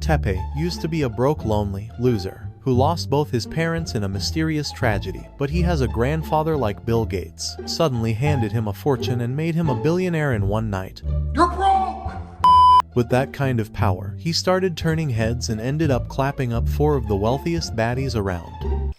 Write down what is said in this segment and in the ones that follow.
Teppei used to be a broke, lonely loser who lost both his parents in a mysterious tragedy, but he has a grandfather like Bill Gates, suddenly handed him a fortune and made him a billionaire in one night. You're broke! With that kind of power, he started turning heads and ended up clapping up 4 of the wealthiest baddies around.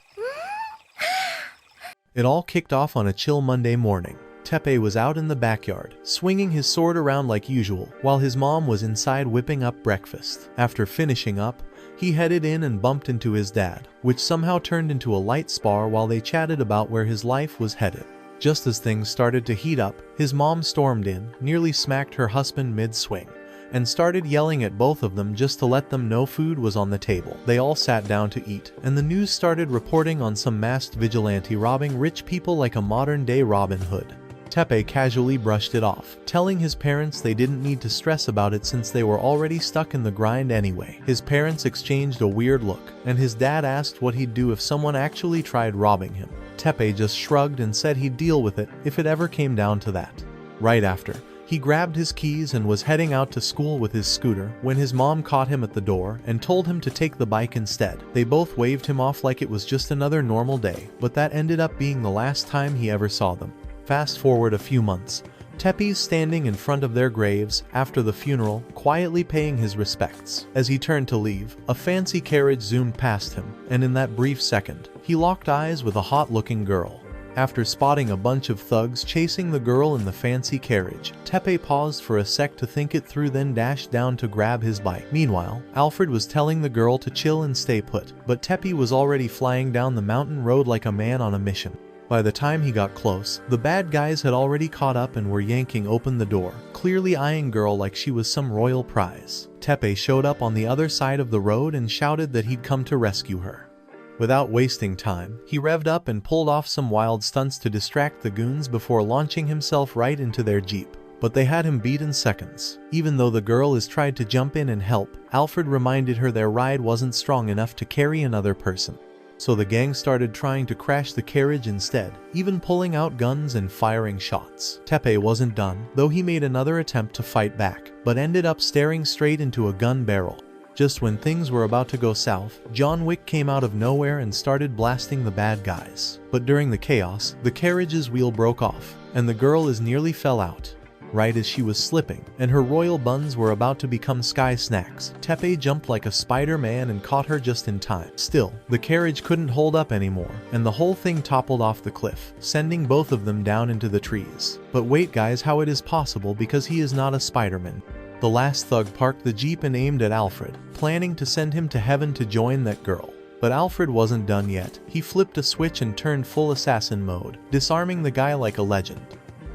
It all kicked off on a chill Monday morning. Teppei was out in the backyard, swinging his sword around like usual, while his mom was inside whipping up breakfast. After finishing up, he headed in and bumped into his dad, which somehow turned into a light spar while they chatted about where his life was headed. Just as things started to heat up, his mom stormed in, nearly smacked her husband mid-swing, and started yelling at both of them just to let them know food was on the table. They all sat down to eat, and the news started reporting on some masked vigilante robbing rich people like a modern-day Robin Hood. Teppei casually brushed it off, telling his parents they didn't need to stress about it since they were already stuck in the grind anyway. His parents exchanged a weird look, and his dad asked what he'd do if someone actually tried robbing him. Teppei just shrugged and said he'd deal with it if it ever came down to that. Right after, he grabbed his keys and was heading out to school with his scooter when his mom caught him at the door and told him to take the bike instead. They both waved him off like it was just another normal day, but that ended up being the last time he ever saw them. Fast forward a few months, Teppei's standing in front of their graves after the funeral, quietly paying his respects. As he turned to leave, a fancy carriage zoomed past him, and in that brief second, he locked eyes with a hot-looking girl. After spotting a bunch of thugs chasing the girl in the fancy carriage, Teppei paused for a sec to think it through, then dashed down to grab his bike. Meanwhile, Alfred was telling the girl to chill and stay put, but Teppei was already flying down the mountain road like a man on a mission. By the time he got close, the bad guys had already caught up and were yanking open the door, clearly eyeing girl like she was some royal prize. Teppei showed up on the other side of the road and shouted that he'd come to rescue her. Without wasting time, he revved up and pulled off some wild stunts to distract the goons before launching himself right into their jeep. But they had him beat in seconds. Even though the girl has tried to jump in and help, Alfred reminded her their ride wasn't strong enough to carry another person. So the gang started trying to crash the carriage instead, even pulling out guns and firing shots. Teppei wasn't done, though he made another attempt to fight back, but ended up staring straight into a gun barrel. Just when things were about to go south, John Wick came out of nowhere and started blasting the bad guys. But during the chaos, the carriage's wheel broke off, and the girl nearly fell out. Right as she was slipping, and her royal buns were about to become sky snacks, Teppei jumped like a Spider-Man and caught her just in time. Still, the carriage couldn't hold up anymore, and the whole thing toppled off the cliff, sending both of them down into the trees. But wait guys, how it is possible, because he is not a Spider-Man. The last thug parked the jeep and aimed at Alfred, planning to send him to heaven to join that girl. But Alfred wasn't done yet. He flipped a switch and turned full assassin mode, disarming the guy like a legend.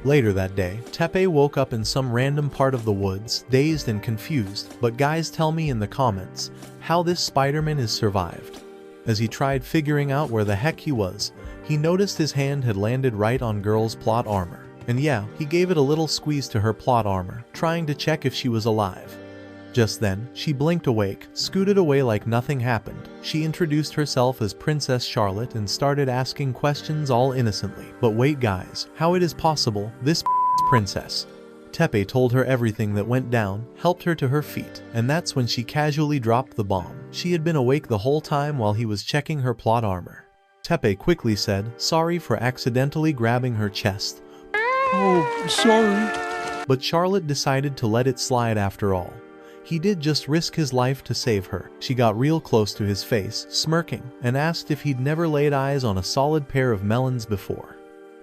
Later that day, Teppei woke up in some random part of the woods, dazed and confused, but guys tell me in the comments how this Spider-Man has survived. As he tried figuring out where the heck he was, he noticed his hand had landed right on girl's plot armor. And yeah, he gave it a little squeeze to her plot armor, trying to check if she was alive. Just then, she blinked awake, scooted away like nothing happened. She introduced herself as Princess Charlotte and started asking questions all innocently. But wait guys, how it is possible, this princess? Teppei told her everything that went down, helped her to her feet, and that's when she casually dropped the bomb. She had been awake the whole time while he was checking her plot armor. Teppei quickly said, sorry for accidentally grabbing her chest. Oh, sorry. But Charlotte decided to let it slide after all. He did just risk his life to save her. She got real close to his face, smirking, and asked if he'd never laid eyes on a solid pair of melons before.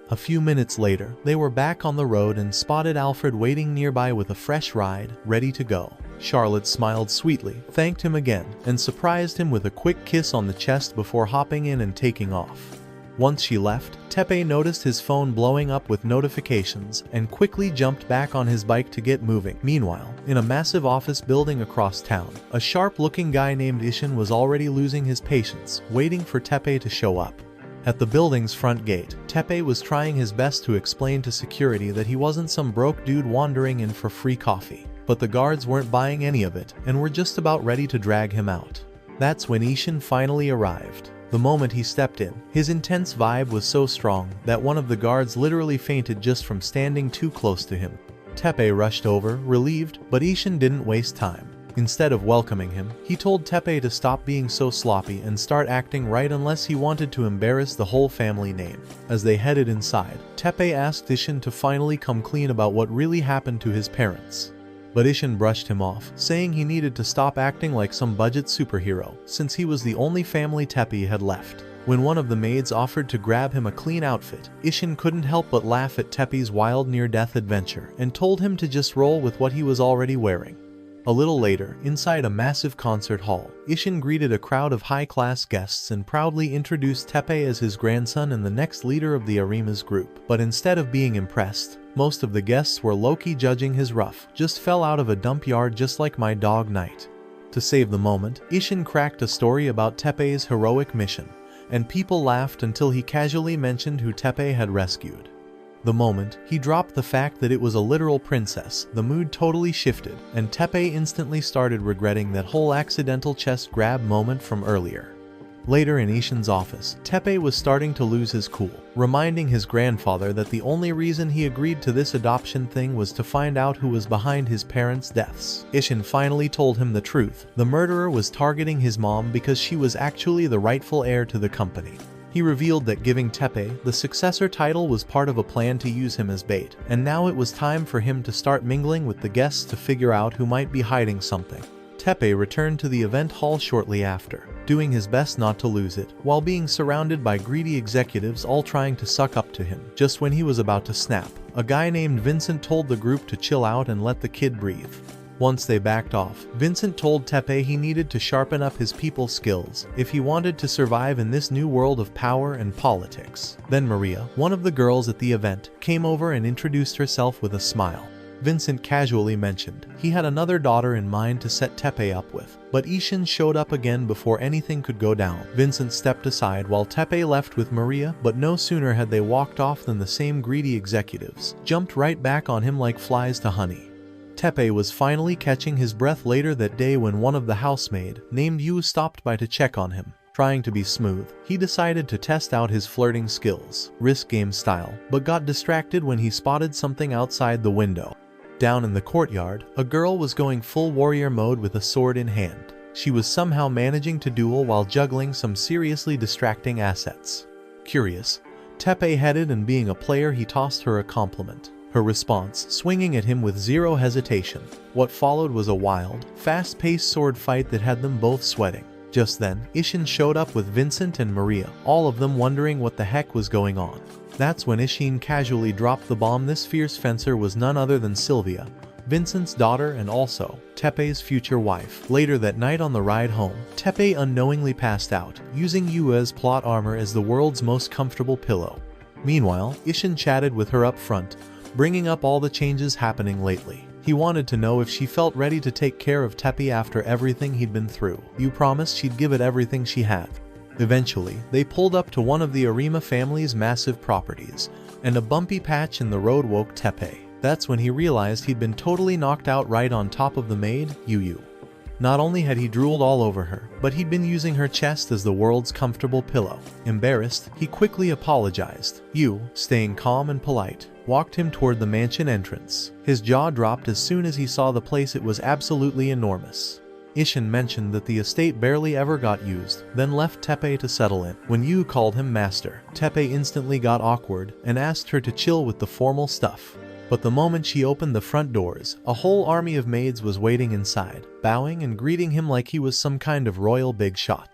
A few minutes later, they were back on the road and spotted Alfred waiting nearby with a fresh ride, ready to go. Charlotte smiled sweetly, thanked him again, and surprised him with a quick kiss on the chest before hopping in and taking off. Once she left, Teppei noticed his phone blowing up with notifications and quickly jumped back on his bike to get moving. Meanwhile, in a massive office building across town, a sharp-looking guy named Ishin was already losing his patience, waiting for Teppei to show up. At the building's front gate, Teppei was trying his best to explain to security that he wasn't some broke dude wandering in for free coffee. But the guards weren't buying any of it and were just about ready to drag him out. That's when Ishin finally arrived. The moment he stepped in, his intense vibe was so strong that one of the guards literally fainted just from standing too close to him. Teppei rushed over, relieved, but Ishin didn't waste time. Instead of welcoming him, he told Teppei to stop being so sloppy and start acting right unless he wanted to embarrass the whole family name. As they headed inside, Teppei asked Ishin to finally come clean about what really happened to his parents. But Ishin brushed him off, saying he needed to stop acting like some budget superhero, since he was the only family Teppei had left. When one of the maids offered to grab him a clean outfit, Ishin couldn't help but laugh at Teppei's wild near-death adventure and told him to just roll with what he was already wearing. A little later, inside a massive concert hall, Ishin greeted a crowd of high-class guests and proudly introduced Teppei as his grandson and the next leader of the Arima's group. But instead of being impressed, most of the guests were low-key judging his rough, just fell out of a dump yard just like my dog Knight. To save the moment, Ishin cracked a story about Teppei's heroic mission, and people laughed until he casually mentioned who Teppei had rescued. The moment he dropped the fact that it was a literal princess, the mood totally shifted, and Teppei instantly started regretting that whole accidental chest grab moment from earlier. Later in Ishin's office, Teppei was starting to lose his cool, reminding his grandfather that the only reason he agreed to this adoption thing was to find out who was behind his parents' deaths. Ishin finally told him the truth. The murderer was targeting his mom because she was actually the rightful heir to the company. He revealed that giving Teppei the successor title was part of a plan to use him as bait, and now it was time for him to start mingling with the guests to figure out who might be hiding something. Teppei returned to the event hall shortly after, doing his best not to lose it, while being surrounded by greedy executives all trying to suck up to him. Just when he was about to snap, a guy named Vincent told the group to chill out and let the kid breathe. Once they backed off, Vincent told Teppei he needed to sharpen up his people skills if he wanted to survive in this new world of power and politics. Then Maria, one of the girls at the event, came over and introduced herself with a smile. Vincent casually mentioned he had another daughter in mind to set Teppei up with, but Ishin showed up again before anything could go down. Vincent stepped aside while Teppei left with Maria, but no sooner had they walked off than the same greedy executives jumped right back on him like flies to honey. Teppei was finally catching his breath later that day when one of the housemaid, named Yu, stopped by to check on him. Trying to be smooth, he decided to test out his flirting skills, risk game style, but got distracted when he spotted something outside the window. Down in the courtyard, a girl was going full warrior mode with a sword in hand. She was somehow managing to duel while juggling some seriously distracting assets. Curious, Teppei headed, and being a player he tossed her a compliment. Her response, swinging at him with zero hesitation. What followed was a wild, fast-paced sword fight that had them both sweating. Just then, Ishin showed up with Vincent and Maria, all of them wondering what the heck was going on. That's when Ishin casually dropped the bomb. This fierce fencer was none other than Sylvia, Vincent's daughter and also Teppei's future wife. Later that night on the ride home, Teppei unknowingly passed out, using Yua's plot armor as the world's most comfortable pillow. Meanwhile, Ishin chatted with her up front, bringing up all the changes happening lately. He wanted to know if she felt ready to take care of Teppei after everything he'd been through. Yu promised she'd give it everything she had. Eventually, they pulled up to one of the Arima family's massive properties, and a bumpy patch in the road woke Teppei. That's when he realized he'd been totally knocked out right on top of the maid, Yu. Not only had he drooled all over her, but he'd been using her chest as the world's comfortable pillow. Embarrassed, he quickly apologized. Yu, staying calm and polite, walked him toward the mansion entrance. His jaw dropped as soon as he saw the place. It was absolutely enormous. Ishin mentioned that the estate barely ever got used, then left Teppei to settle in. When Yu called him master, Teppei instantly got awkward and asked her to chill with the formal stuff. But the moment she opened the front doors, a whole army of maids was waiting inside, bowing and greeting him like he was some kind of royal big shot.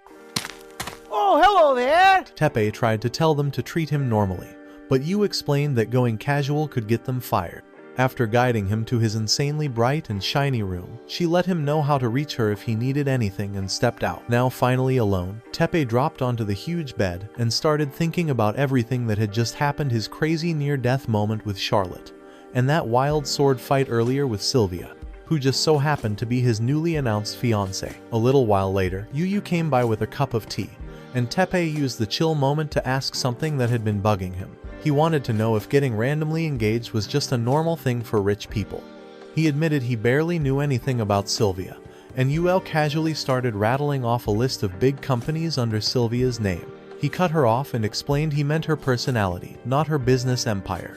Oh, hello there! Teppei tried to tell them to treat him normally, but Yu explained that going casual could get them fired. After guiding him to his insanely bright and shiny room, she let him know how to reach her if he needed anything and stepped out. Now finally alone, Teppei dropped onto the huge bed and started thinking about everything that had just happened, his crazy near-death moment with Charlotte, and that wild sword fight earlier with Sylvia, who just so happened to be his newly announced fiancée. A little while later, Yu came by with a cup of tea, and Teppei used the chill moment to ask something that had been bugging him. He wanted to know if getting randomly engaged was just a normal thing for rich people. He admitted he barely knew anything about Sylvia, and Yu casually started rattling off a list of big companies under Sylvia's name. He cut her off and explained he meant her personality, not her business empire.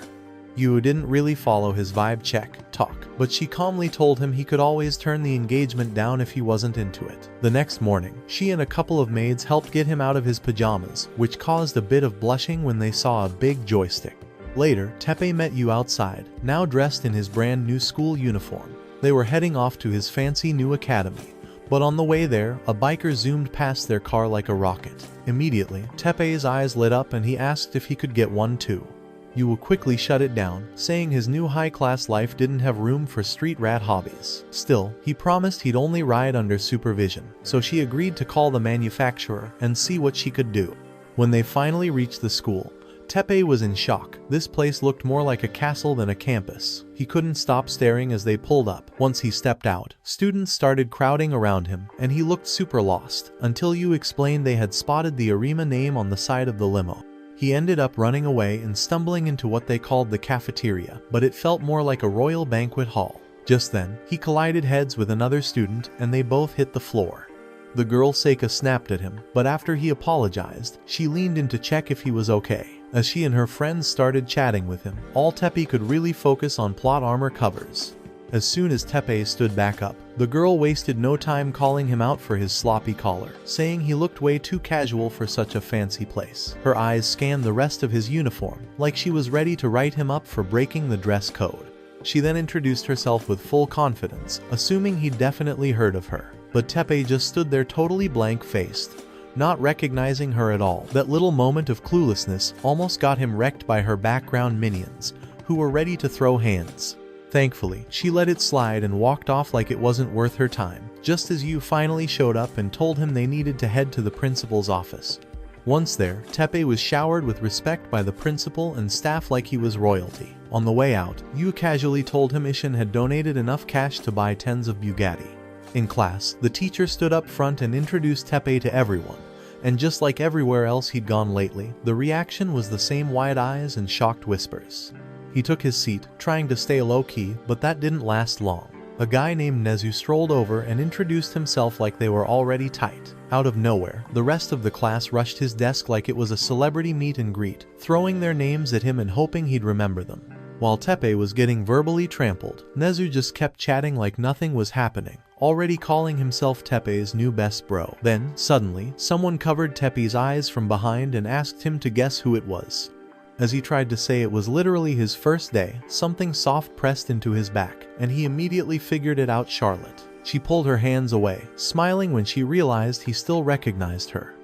Yu didn't really follow his vibe check talk, but she calmly told him he could always turn the engagement down if he wasn't into it. The next morning, she and a couple of maids helped get him out of his pajamas, which caused a bit of blushing when they saw a big joystick. Later, Teppei met Yu outside, now dressed in his brand new school uniform. They were heading off to his fancy new academy, but on the way there, a biker zoomed past their car like a rocket. Immediately, Teppei's eyes lit up and he asked if he could get one too. Yu quickly shut it down, saying his new high-class life didn't have room for street rat hobbies. Still, he promised he'd only ride under supervision, so she agreed to call the manufacturer and see what she could do. When they finally reached the school, Teppei was in shock. This place looked more like a castle than a campus. He couldn't stop staring as they pulled up. Once he stepped out, students started crowding around him, and he looked super lost, until Yu explained they had spotted the Arma name on the side of the limo. He ended up running away and stumbling into what they called the cafeteria, but it felt more like a royal banquet hall. Just then, he collided heads with another student and they both hit the floor. The girl Seika snapped at him, but after he apologized, she leaned in to check if he was okay. As she and her friends started chatting with him, all Teppei could really focus on plot armor covers. As soon as Teppei stood back up, the girl wasted no time calling him out for his sloppy collar, saying he looked way too casual for such a fancy place. Her eyes scanned the rest of his uniform, like she was ready to write him up for breaking the dress code. She then introduced herself with full confidence, assuming he'd definitely heard of her. But Teppei just stood there totally blank-faced, not recognizing her at all. That little moment of cluelessness almost got him wrecked by her background minions, who were ready to throw hands. Thankfully, she let it slide and walked off like it wasn't worth her time, just as Yu finally showed up and told him they needed to head to the principal's office. Once there, Teppei was showered with respect by the principal and staff like he was royalty. On the way out, Yu casually told him Ishin had donated enough cash to buy 10s of Bugatti. In class, the teacher stood up front and introduced Teppei to everyone, and just like everywhere else he'd gone lately, the reaction was the same wide eyes and shocked whispers. He took his seat, trying to stay low-key, but that didn't last long. A guy named Nezu strolled over and introduced himself like they were already tight. Out of nowhere, the rest of the class rushed his desk like it was a celebrity meet and greet, throwing their names at him and hoping he'd remember them. While Teppei was getting verbally trampled, Nezu just kept chatting like nothing was happening, already calling himself Teppei's new best bro. Then, suddenly, someone covered Teppei's eyes from behind and asked him to guess who it was. As he tried to say it was literally his first day, something soft pressed into his back, and he immediately figured it out: Charlotte. She pulled her hands away, smiling when she realized he still recognized her.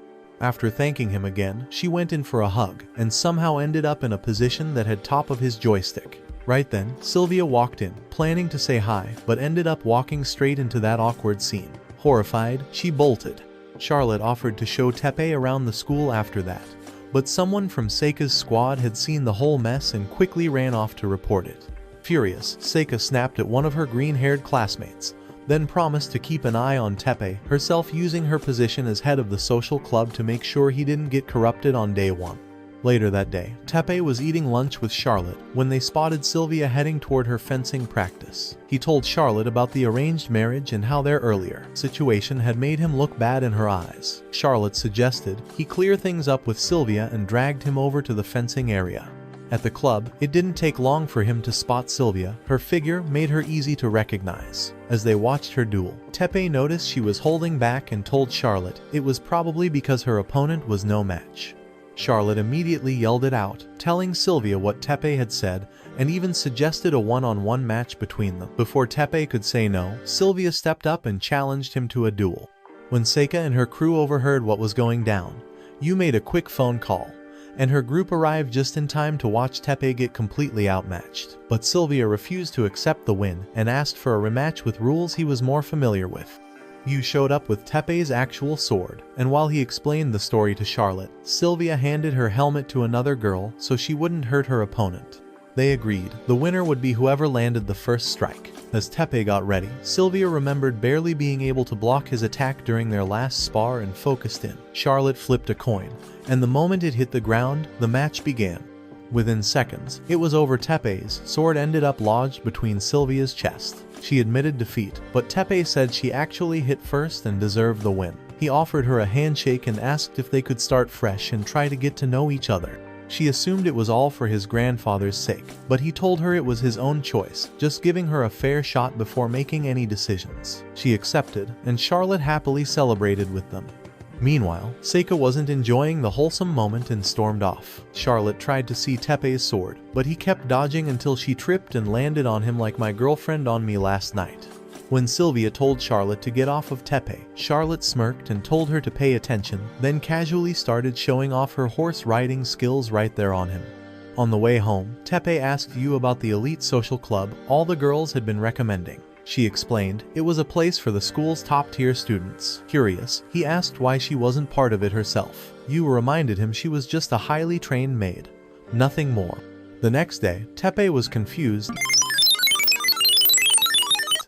After thanking him again, she went in for a hug, and somehow ended up in a position that had top of his joystick. Right then, Sylvia walked in, planning to say hi, but ended up walking straight into that awkward scene. Horrified, she bolted. Charlotte offered to show Teppei around the school after that, but someone from Seika's squad had seen the whole mess and quickly ran off to report it. Furious, Seika snapped at one of her green-haired classmates, then promised to keep an eye on Teppei, herself using her position as head of the social club to make sure he didn't get corrupted on day one. Later that day, Teppei was eating lunch with Charlotte when they spotted Sylvia heading toward her fencing practice. He told Charlotte about the arranged marriage and how their earlier situation had made him look bad in her eyes. Charlotte suggested he clear things up with Sylvia and dragged him over to the fencing area. At the club, it didn't take long for him to spot Sylvia. Her figure made her easy to recognize. As they watched her duel, Teppei noticed she was holding back and told Charlotte it was probably because her opponent was no match. Charlotte immediately yelled it out, telling Sylvia what Teppei had said, and even suggested a one-on-one match between them. Before Teppei could say no, Sylvia stepped up and challenged him to a duel. When Seika and her crew overheard what was going down, Yu made a quick phone call, and her group arrived just in time to watch Teppei get completely outmatched. But Sylvia refused to accept the win and asked for a rematch with rules he was more familiar with. Yu showed up with Teppei's actual sword, and while he explained the story to Charlotte, Sylvia handed her helmet to another girl so she wouldn't hurt her opponent. They agreed the winner would be whoever landed the first strike. As Teppei got ready, Sylvia remembered barely being able to block his attack during their last spar and focused in. Charlotte flipped a coin, and the moment it hit the ground, the match began. Within seconds, it was over. Teppei's sword ended up lodged between Sylvia's chest. She admitted defeat, but Teppei said she actually hit first and deserved the win. He offered her a handshake and asked if they could start fresh and try to get to know each other. She assumed it was all for his grandfather's sake, but he told her it was his own choice, just giving her a fair shot before making any decisions. She accepted, and Charlotte happily celebrated with them. Meanwhile, Seika wasn't enjoying the wholesome moment and stormed off. Charlotte tried to see Teppei's sword, but he kept dodging until she tripped and landed on him like my girlfriend on me last night. When Sylvia told Charlotte to get off of Teppei, Charlotte smirked and told her to pay attention, then casually started showing off her horse riding skills right there on him. On the way home, Teppei asked Yu about the elite social club all the girls had been recommending. She explained it was a place for the school's top-tier students. Curious, he asked why she wasn't part of it herself. Yu reminded him she was just a highly trained maid. Nothing more. The next day, Teppei was confused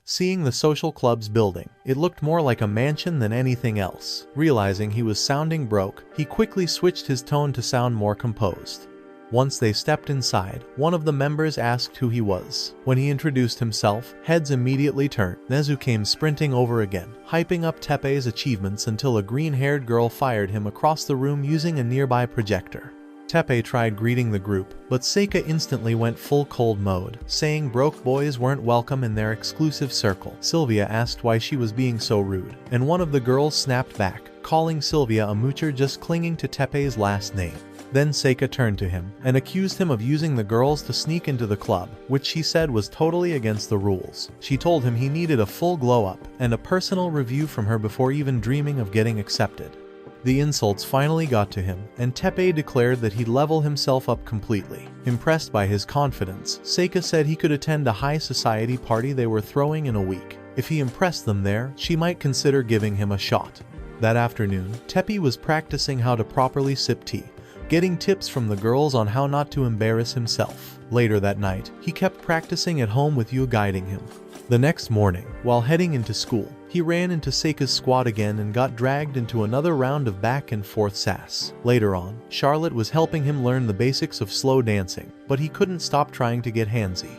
seeing the social club's building. It looked more like a mansion than anything else. Realizing he was sounding broke, he quickly switched his tone to sound more composed. Once they stepped inside, one of the members asked who he was. When he introduced himself, heads immediately turned. Nezu came sprinting over again, hyping up Teppei's achievements until a green-haired girl fired him across the room using a nearby projector. Teppei tried greeting the group, but Seika instantly went full cold mode, saying broke boys weren't welcome in their exclusive circle. Sylvia asked why she was being so rude, and one of the girls snapped back, calling Sylvia a moocher just clinging to Teppei's last name. Then Seika turned to him and accused him of using the girls to sneak into the club, which she said was totally against the rules. She told him he needed a full glow-up and a personal review from her before even dreaming of getting accepted. The insults finally got to him, and Teppei declared that he'd level himself up completely. Impressed by his confidence, Seika said he could attend a high society party they were throwing in a week. If he impressed them there, she might consider giving him a shot. That afternoon, Teppei was practicing how to properly sip tea, getting tips from the girls on how not to embarrass himself. Later that night, he kept practicing at home with Yu guiding him. The next morning, while heading into school, he ran into Seika's squad again and got dragged into another round of back and forth sass. Later on, Charlotte was helping him learn the basics of slow dancing, but he couldn't stop trying to get handsy.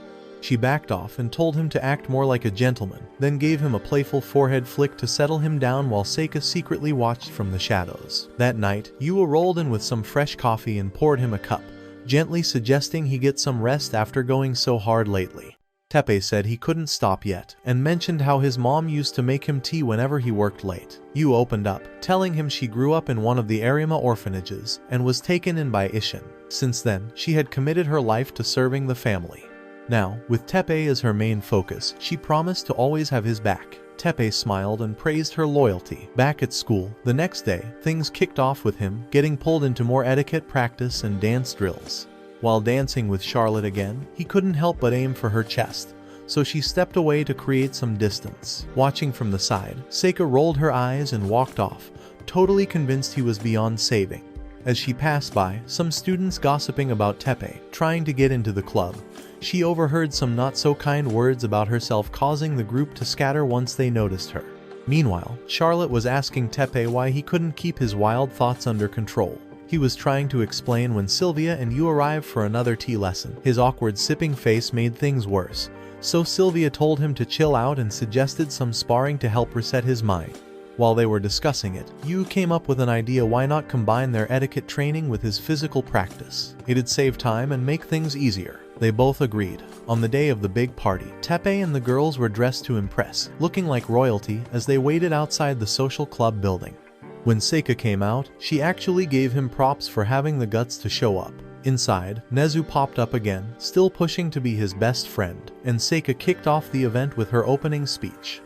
She backed off and told him to act more like a gentleman, then gave him a playful forehead flick to settle him down while Seika secretly watched from the shadows. That night, Yu rolled in with some fresh coffee and poured him a cup, gently suggesting he get some rest after going so hard lately. Teppei said he couldn't stop yet, and mentioned how his mom used to make him tea whenever he worked late. Yu opened up, telling him she grew up in one of the Arma orphanages and was taken in by Ishin. Since then, she had committed her life to serving the family. Now, with Teppei as her main focus, she promised to always have his back. Teppei smiled and praised her loyalty. Back at school, the next day, things kicked off with him getting pulled into more etiquette practice and dance drills. While dancing with Charlotte again, he couldn't help but aim for her chest, so she stepped away to create some distance. Watching from the side, Seika rolled her eyes and walked off, totally convinced he was beyond saving. As she passed by, some students gossiping about Teppei, trying to get into the club. She overheard some not-so-kind words about herself, causing the group to scatter once they noticed her. Meanwhile, Charlotte was asking Teppei why he couldn't keep his wild thoughts under control. He was trying to explain when Sylvia and Yu arrived for another tea lesson. His awkward sipping face made things worse, so Sylvia told him to chill out and suggested some sparring to help reset his mind. While they were discussing it, Yu came up with an idea: why not combine their etiquette training with his physical practice? It'd save time and make things easier. They both agreed. On the day of the big party, Teppei and the girls were dressed to impress, looking like royalty as they waited outside the social club building. When Seika came out, she actually gave him props for having the guts to show up. Inside, Nezu popped up again, still pushing to be his best friend, and Seika kicked off the event with her opening speech.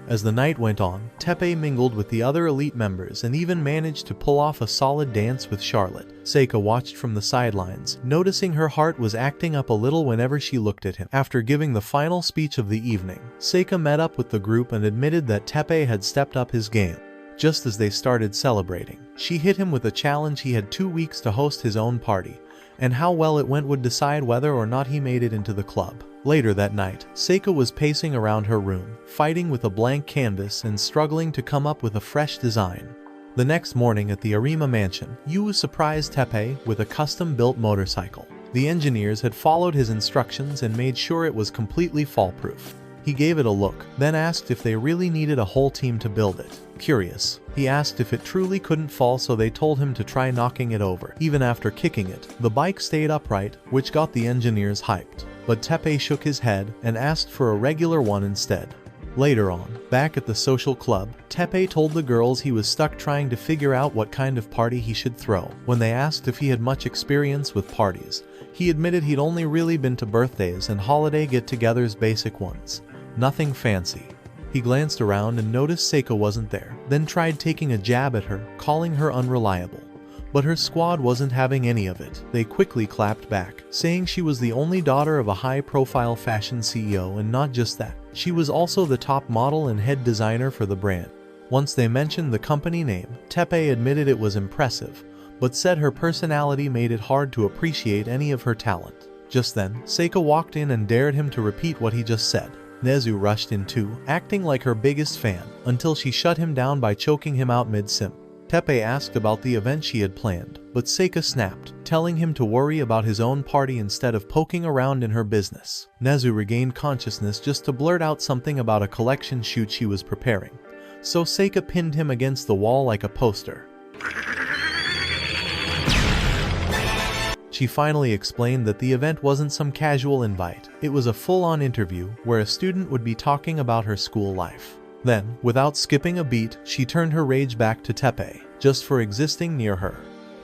As the night went on, Teppei mingled with the other elite members and even managed to pull off a solid dance with Charlotte. Seika watched from the sidelines, noticing her heart was acting up a little whenever she looked at him. After giving the final speech of the evening, Seika met up with the group and admitted that Teppei had stepped up his game. Just as they started celebrating, she hit him with a challenge: he had 2 weeks to host his own party, and how well it went would decide whether or not he made it into the club. Later that night, Seika was pacing around her room, fighting with a blank canvas and struggling to come up with a fresh design. The next morning at the Arima mansion, Yu surprised Teppei with a custom-built motorcycle. The engineers had followed his instructions and made sure it was completely fall-proof. He gave it a look, then asked if they really needed a whole team to build it. Curious, he asked if it truly couldn't fall, so they told him to try knocking it over. Even after kicking it, the bike stayed upright, which got the engineers hyped. But Teppei shook his head and asked for a regular one instead. Later on, back at the social club, Teppei told the girls he was stuck trying to figure out what kind of party he should throw. When they asked if he had much experience with parties, he admitted he'd only really been to birthdays and holiday get-togethers, basic ones. Nothing fancy. He glanced around and noticed Seika wasn't there, then tried taking a jab at her, calling her unreliable. But her squad wasn't having any of it. They quickly clapped back, saying she was the only daughter of a high-profile fashion CEO, and not just that, she was also the top model and head designer for the brand. Once they mentioned the company name, Teppei admitted it was impressive, but said her personality made it hard to appreciate any of her talent. Just then, Seika walked in and dared him to repeat what he just said. Nezu rushed in too, acting like her biggest fan, until she shut him down by choking him out mid-sim. Teppei asked about the event she had planned, but Seika snapped, telling him to worry about his own party instead of poking around in her business. Nezu regained consciousness just to blurt out something about a collection shoot she was preparing, so Seika pinned him against the wall like a poster. She finally explained that the event wasn't some casual invite, it was a full-on interview where a student would be talking about her school life. Then, without skipping a beat, she turned her rage back to Teppei, just for existing near her.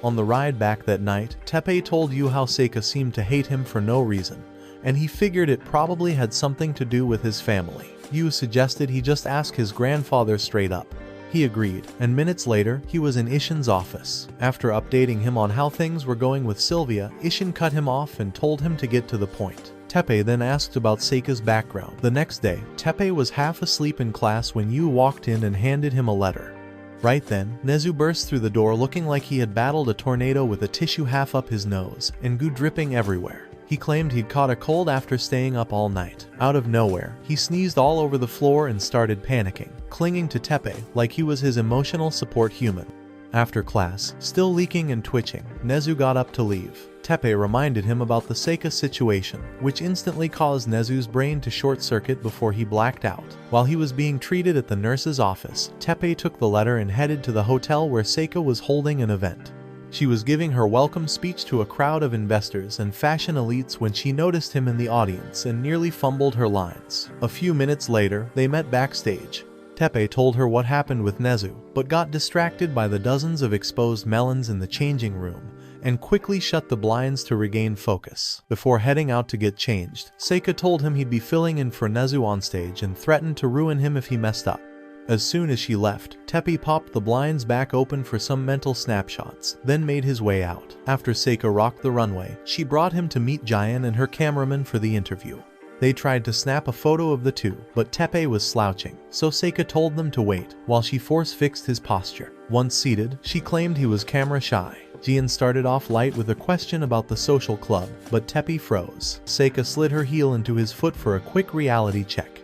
On the ride back that night, Teppei told Yu how Seika seemed to hate him for no reason, and he figured it probably had something to do with his family. Yu suggested he just ask his grandfather straight up. He agreed, and minutes later, he was in Ishin's office. After updating him on how things were going with Sylvia, Ishin cut him off and told him to get to the point. Teppei then asked about Seika's background. The next day, Teppei was half asleep in class when Yu walked in and handed him a letter. Right then, Nezu burst through the door looking like he had battled a tornado with a tissue half up his nose and goo dripping everywhere. He claimed he'd caught a cold after staying up all night. Out of nowhere, he sneezed all over the floor and started panicking, clinging to Teppei like he was his emotional support human. After class, still leaking and twitching, Nezu got up to leave. Teppei reminded him about the Seika situation, which instantly caused Nezu's brain to short-circuit before he blacked out. While he was being treated at the nurse's office, Teppei took the letter and headed to the hotel where Seika was holding an event. She was giving her welcome speech to a crowd of investors and fashion elites when she noticed him in the audience and nearly fumbled her lines. A few minutes later, they met backstage. Teppei told her what happened with Nezu, but got distracted by the dozens of exposed melons in the changing room, and quickly shut the blinds to regain focus. Before heading out to get changed, Seika told him he'd be filling in for Nezu on stage and threatened to ruin him if he messed up. As soon as she left, Teppei popped the blinds back open for some mental snapshots, then made his way out. After Seika rocked the runway, she brought him to meet Jian and her cameraman for the interview. They tried to snap a photo of the two, but Teppei was slouching, so Seika told them to wait, while she force-fixed his posture. Once seated, she claimed he was camera shy. Jian started off light with a question about the social club, but Teppei froze. Seika slid her heel into his foot for a quick reality check.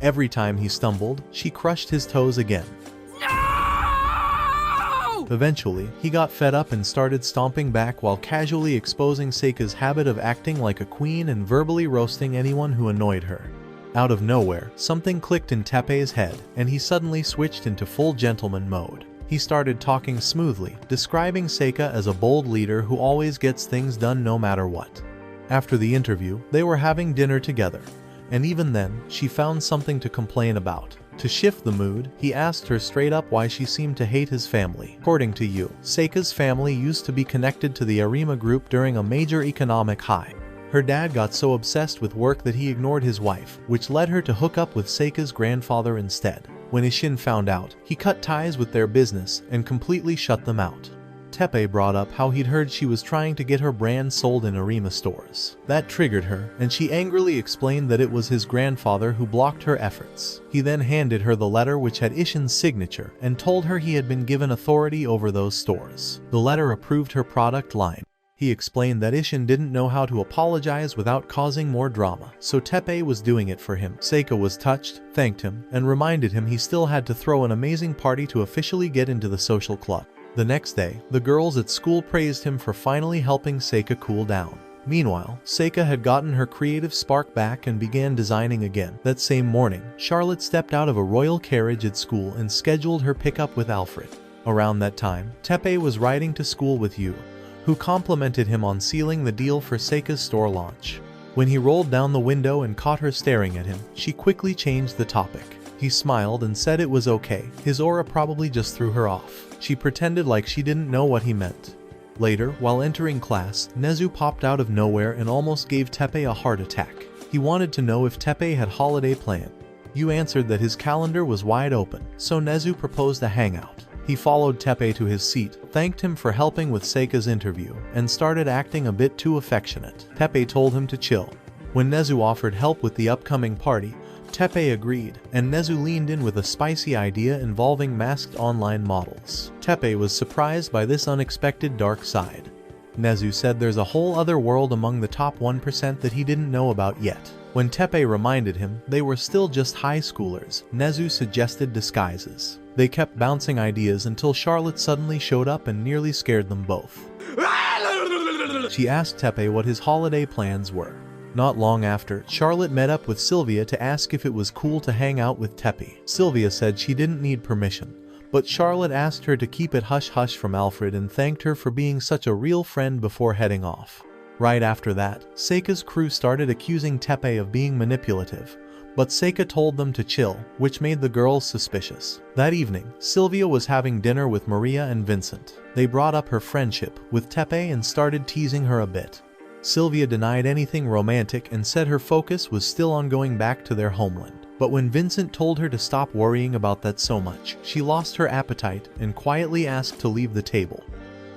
Every time he stumbled, she crushed his toes again. No! Eventually, he got fed up and started stomping back while casually exposing Seika's habit of acting like a queen and verbally roasting anyone who annoyed her. Out of nowhere, something clicked in Teppei's head, and he suddenly switched into full gentleman mode. He started talking smoothly, describing Seika as a bold leader who always gets things done no matter what. After the interview, they were having dinner together. And even then, she found something to complain about. To shift the mood, he asked her straight up why she seemed to hate his family. According to Yu, Seika's family used to be connected to the Arma group during a major economic high. Her dad got so obsessed with work that he ignored his wife, which led her to hook up with Seika's grandfather instead. When Ishin found out, he cut ties with their business and completely shut them out. Teppei brought up how he'd heard she was trying to get her brand sold in Arma stores. That triggered her, and she angrily explained that it was his grandfather who blocked her efforts. He then handed her the letter which had Ishin's signature and told her he had been given authority over those stores. The letter approved her product line. He explained that Ishin didn't know how to apologize without causing more drama, so Teppei was doing it for him. Seika was touched, thanked him, and reminded him he still had to throw an amazing party to officially get into the social club. The next day, the girls at school praised him for finally helping Seika cool down. Meanwhile, Seika had gotten her creative spark back and began designing again. That same morning, Charlotte stepped out of a royal carriage at school and scheduled her pickup with Alfred. Around that time, Teppei was riding to school with Yu, who complimented him on sealing the deal for Seika's store launch. When he rolled down the window and caught her staring at him, she quickly changed the topic. He smiled and said it was okay, his aura probably just threw her off. She pretended like she didn't know what he meant. Later, while entering class, Nezu popped out of nowhere and almost gave Teppei a heart attack. He wanted to know if Teppei had holiday planned. Yu answered that his calendar was wide open, so Nezu proposed a hangout. He followed Teppei to his seat, thanked him for helping with Seika's interview, and started acting a bit too affectionate. Teppei told him to chill. When Nezu offered help with the upcoming party, Teppei agreed, and Nezu leaned in with a spicy idea involving masked online models. Teppei was surprised by this unexpected dark side. Nezu said there's a whole other world among the top 1% that he didn't know about yet. When Teppei reminded him they were still just high schoolers, Nezu suggested disguises. They kept bouncing ideas until Charlotte suddenly showed up and nearly scared them both. She asked Teppei what his holiday plans were. Not long after, Charlotte met up with Sylvia to ask if it was cool to hang out with Teppei. Sylvia said she didn't need permission, but Charlotte asked her to keep it hush-hush from Alfred and thanked her for being such a real friend before heading off. Right after that, Seika's crew started accusing Teppei of being manipulative, but Seika told them to chill, which made the girls suspicious. That evening, Sylvia was having dinner with Maria and Vincent. They brought up her friendship with Teppei and started teasing her a bit. Sylvia denied anything romantic and said her focus was still on going back to their homeland. But when Vincent told her to stop worrying about that so much, she lost her appetite and quietly asked to leave the table.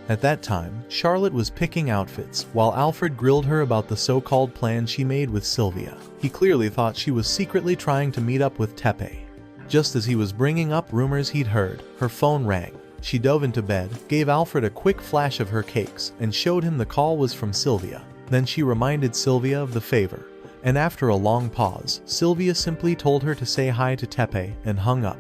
At that time, Charlotte was picking outfits, while Alfred grilled her about the so-called plan she made with Sylvia. He clearly thought she was secretly trying to meet up with Teppei. Just as he was bringing up rumors he'd heard, her phone rang. She dove into bed, gave Alfred a quick flash of her cakes, and showed him the call was from Sylvia. Then she reminded Sylvia of the favor, and after a long pause, Sylvia simply told her to say hi to Teppei and hung up.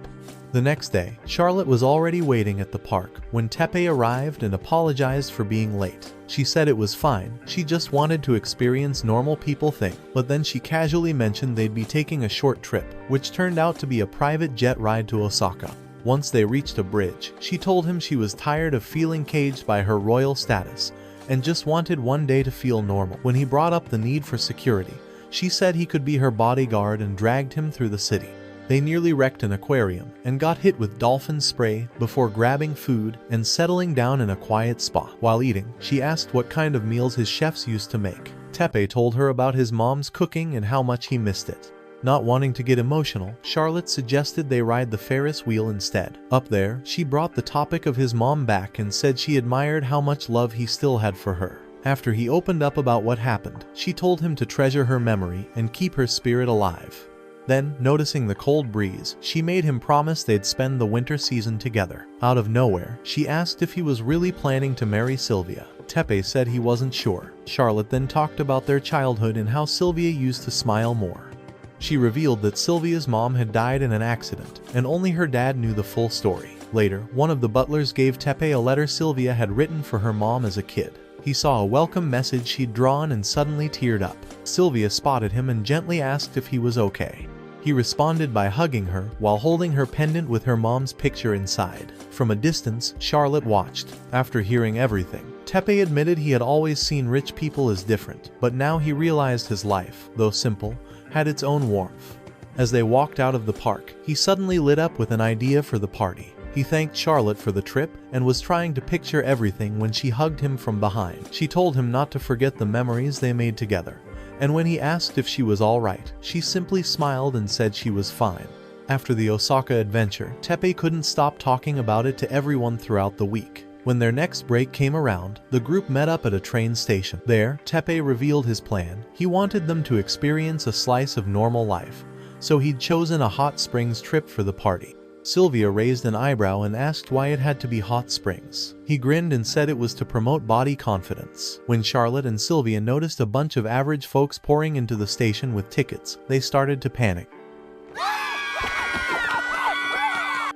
The next day, Charlotte was already waiting at the park when Teppei arrived and apologized for being late. She said it was fine, she just wanted to experience normal people thing, but then she casually mentioned they'd be taking a short trip, which turned out to be a private jet ride to Osaka. Once they reached a bridge, she told him she was tired of feeling caged by her royal status and just wanted one day to feel normal. When he brought up the need for security, she said he could be her bodyguard and dragged him through the city. They nearly wrecked an aquarium and got hit with dolphin spray before grabbing food and settling down in a quiet spot. While eating, she asked what kind of meals his chefs used to make. Teppei told her about his mom's cooking and how much he missed it. Not wanting to get emotional, Charlotte suggested they ride the Ferris wheel instead. Up there, she brought the topic of his mom back and said she admired how much love he still had for her. After he opened up about what happened, she told him to treasure her memory and keep her spirit alive. Then, noticing the cold breeze, she made him promise they'd spend the winter season together. Out of nowhere, she asked if he was really planning to marry Sylvia. Teppei said he wasn't sure. Charlotte then talked about their childhood and how Sylvia used to smile more. She revealed that Sylvia's mom had died in an accident, and only her dad knew the full story. Later, one of the butlers gave Teppei a letter Sylvia had written for her mom as a kid. He saw a welcome message she'd drawn and suddenly teared up. Sylvia spotted him and gently asked if he was okay. He responded by hugging her while holding her pendant with her mom's picture inside. From a distance, Charlotte watched. After hearing everything, Teppei admitted he had always seen rich people as different, but now he realized his life, though simple, had its own warmth. As they walked out of the park, he suddenly lit up with an idea for the party. He thanked Charlotte for the trip and was trying to picture everything when she hugged him from behind. She told him not to forget the memories they made together. And when he asked if she was alright, she simply smiled and said she was fine. After the Osaka adventure, Teppei couldn't stop talking about it to everyone throughout the week. When their next break came around, the group met up at a train station. There, Teppei revealed his plan. He wanted them to experience a slice of normal life, so he'd chosen a hot springs trip for the party. Sylvia raised an eyebrow and asked why it had to be hot springs. He grinned and said it was to promote body confidence. When Charlotte and Sylvia noticed a bunch of average folks pouring into the station with tickets, they started to panic.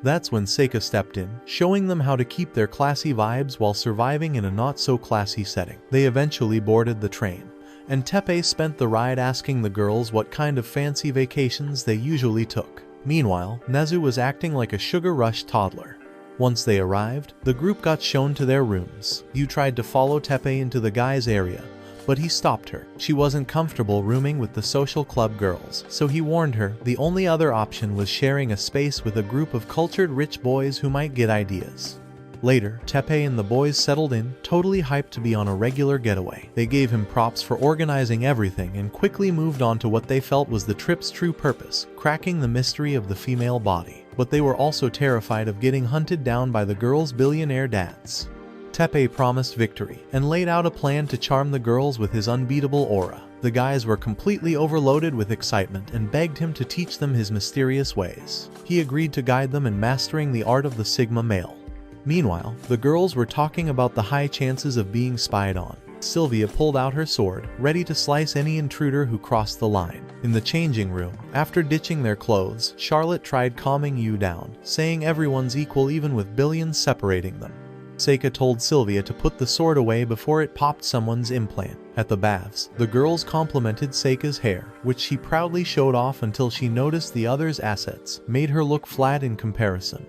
That's when Seika stepped in, showing them how to keep their classy vibes while surviving in a not-so-classy setting. They eventually boarded the train, and Teppei spent the ride asking the girls what kind of fancy vacations they usually took. Meanwhile, Nezu was acting like a sugar-rushed toddler. Once they arrived, the group got shown to their rooms. Yu tried to follow Teppei into the guys' area, but he stopped her. She wasn't comfortable rooming with the social club girls, so he warned her the only other option was sharing a space with a group of cultured rich boys who might get ideas. Later, Teppei and the boys settled in, totally hyped to be on a regular getaway. They gave him props for organizing everything and quickly moved on to what they felt was the trip's true purpose, cracking the mystery of the female body. But they were also terrified of getting hunted down by the girls' billionaire dads. Teppei promised victory and laid out a plan to charm the girls with his unbeatable aura. The guys were completely overloaded with excitement and begged him to teach them his mysterious ways. He agreed to guide them in mastering the art of the Sigma male. Meanwhile, the girls were talking about the high chances of being spied on. Sylvia pulled out her sword, ready to slice any intruder who crossed the line. In the changing room, after ditching their clothes, Charlotte tried calming Yu down, saying everyone's equal even with billions separating them. Seika told Sylvia to put the sword away before it popped someone's implant. At the baths, the girls complimented Seika's hair, which she proudly showed off until she noticed the other's assets made her look flat in comparison.